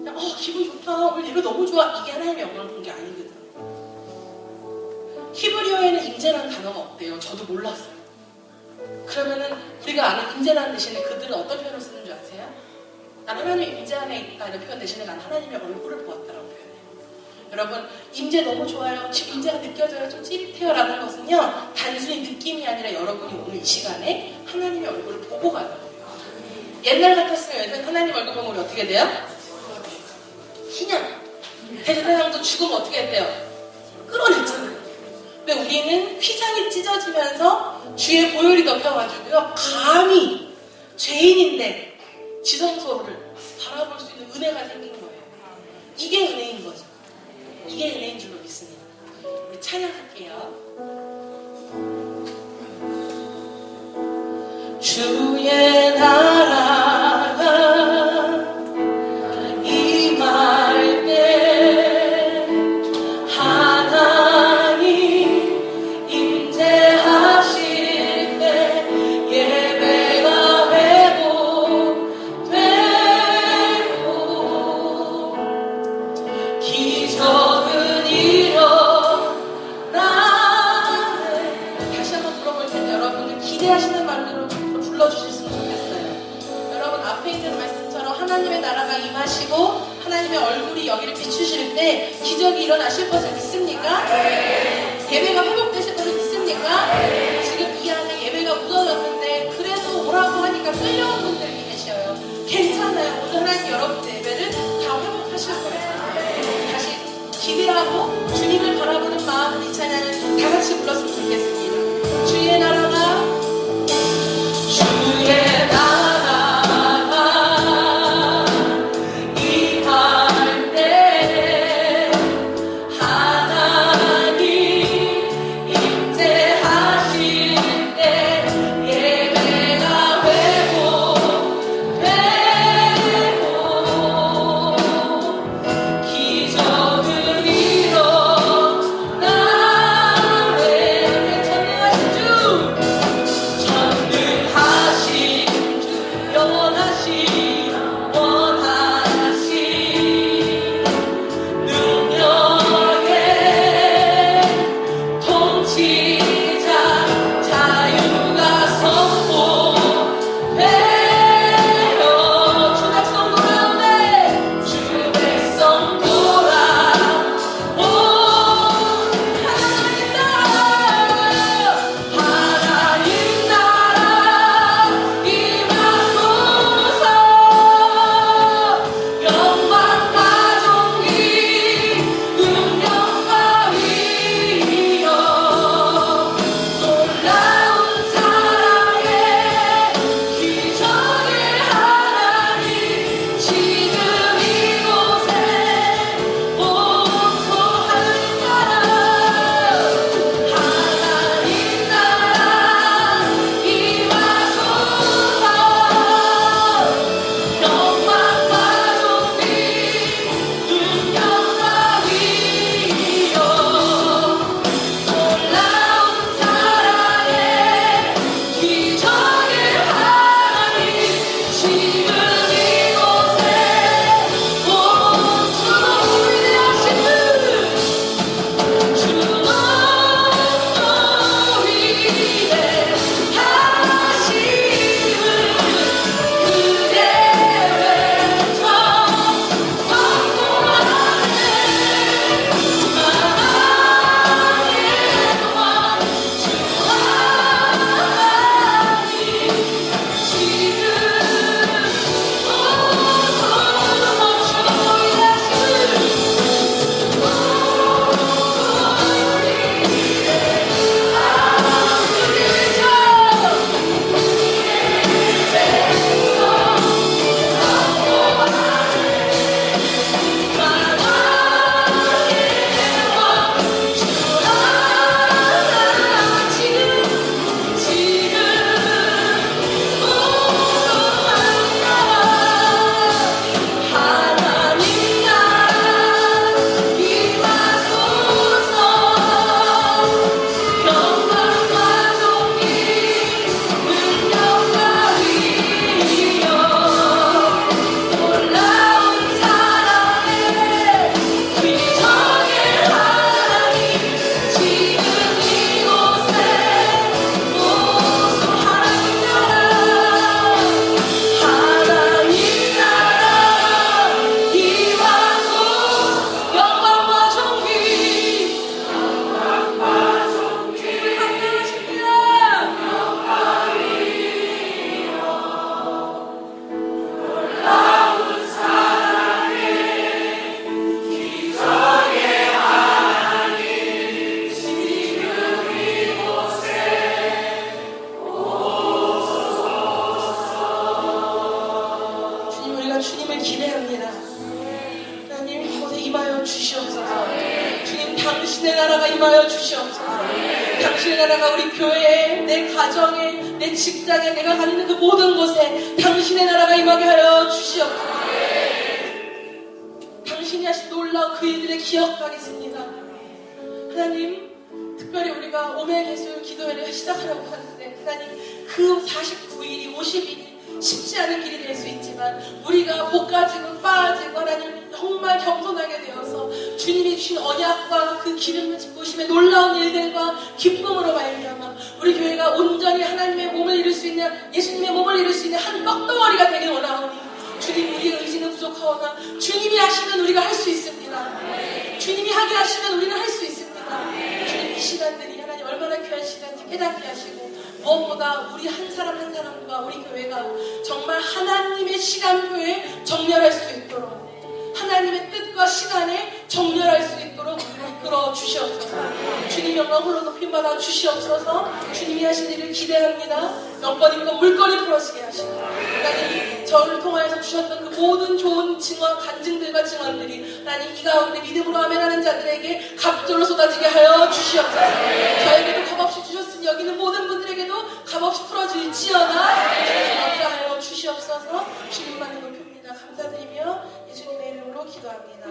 그냥 기분 좋다, 오늘 예배 너무 좋아, 이게 하나님의 영광을 본 게 아니거든. 히브리어에는 임재라는 단어가 없대요. 저도 몰랐어요. 그러면은 우리가 아는 임재라는 대신에 그들은 어떤 표현을 쓰는 줄 아세요? 난 하나님의 임재 안에 있다 이런 표현 대신에 난 하나님의 얼굴을 보았다라고 표현해요. 여러분, 임재 너무 좋아요. 지금 임재가 느껴져요. 좀 찌릿해요. 라는 것은요, 단순히 느낌이 아니라 여러분이 오늘 이 시간에 하나님의 얼굴을 보고 가는 거예요. 옛날 같았으면 하나님 얼굴 보면 우리 어떻게 돼요? 희냥. 대제사장도 죽으면 어떻게 했대요? 끌어냈잖아요. 근데 우리는 휘장이 찢어지면서 주의 보혈이 덮여가지고요, 감히 죄인인데 지성소를 바라볼 수 있는 은혜가 생긴 거예요. 이게 은혜인 거죠. 이게 은혜인 줄로 믿습니다. 우리 찬양할게요. 주의 나라가 임할 때 하나님 임재하실 때 예배가 회복되고 기적은 일어나네. 다시 한번 불러볼 텐데 여러분들 기대하시는 말로 불러주셨으면 좋겠어요. 여러분, 앞에 있는 말씀처럼 하나님의 나라가 임하시고 하나님의 얼굴이 여기를 비추실 때 기적이 일어나실 것을 믿습니까? 예배가 회복되실 것을 믿습니까? 지금 이 안에 예배가 무너졌는데 그래도 오라고 하니까 끌려온 분들이 계셔요. 괜찮아요. 오늘 하나님 여러분의 예배를 다 회복하실 거예요. 다시 기대하고 주님을 바라보는 마음으로 이 찬양을 다 같이 불렀으면 좋겠습니다. 주의 나라가 임할 때 하나님 임재하실 때 예배가 회복되고 기적은 일어나네. 나라가 임하여 주시옵소서. 당신의 나라가 우리 교회에, 내 가정에, 내 직장에, 내가 가는 그 모든 곳에 당신의 나라가 임하게 하여 주시옵소서. 당신이 하신 놀라운 그 일들을 기억하겠습니다. 하나님, 특별히 우리가 오메개수 기도회를 시작하려고 하는데 하나님, 그 49일이 50일이 쉽지 않은 길이 될 수 있지만 우리가 볶아지고 빠지고 하나님 정말 겸손하게 되어서 주님이 주신 언약과 그 기름 부으심의 놀라운 일들과 기쁨으로 말미암아 우리 교회가 온전히 하나님의 몸을 이룰 수 있는, 예수님의 몸을 이룰 수 있는 한 떡덩어리가 되길 원하오니 주님, 우리의 의지는 부족하오나 주님이 하시면 우리가 할 수 있습니다. 주님이 하게 하시면 우리는 할 수 있습니다. 주님, 이 시간들이 하나님 얼마나 귀한 시간인지 깨닫게 하시고 무엇보다 우리 한 사람 한 사람과 우리 교회가 정말 하나님의 시간표에 정렬할 수 있도록, 하나님의 뜻과 시간에 정렬할 수 있도록 이끌어 주시옵소서. 주님 영광 홀로 높임받아 주시옵소서. 주님이 하신 일을 기대합니다. 영권 있고 물건이 풀어지게 하시고 하나님, 저를 통하여서 주셨던 그 모든 좋은 증언, 간증들과 증언들이 하나님 이 가운데 믿음으로 아멘하는 자들에게 갑절로 쏟아지게 하여 주시옵소서. 저에게도 값없이 주셨으니 여기 있는 모든 분들에게도 값없이 풀어질지어다 감사하여 주시옵소서. 주님만을 높입니다. 감사드리며 예수님의 이름으로 기도합니다.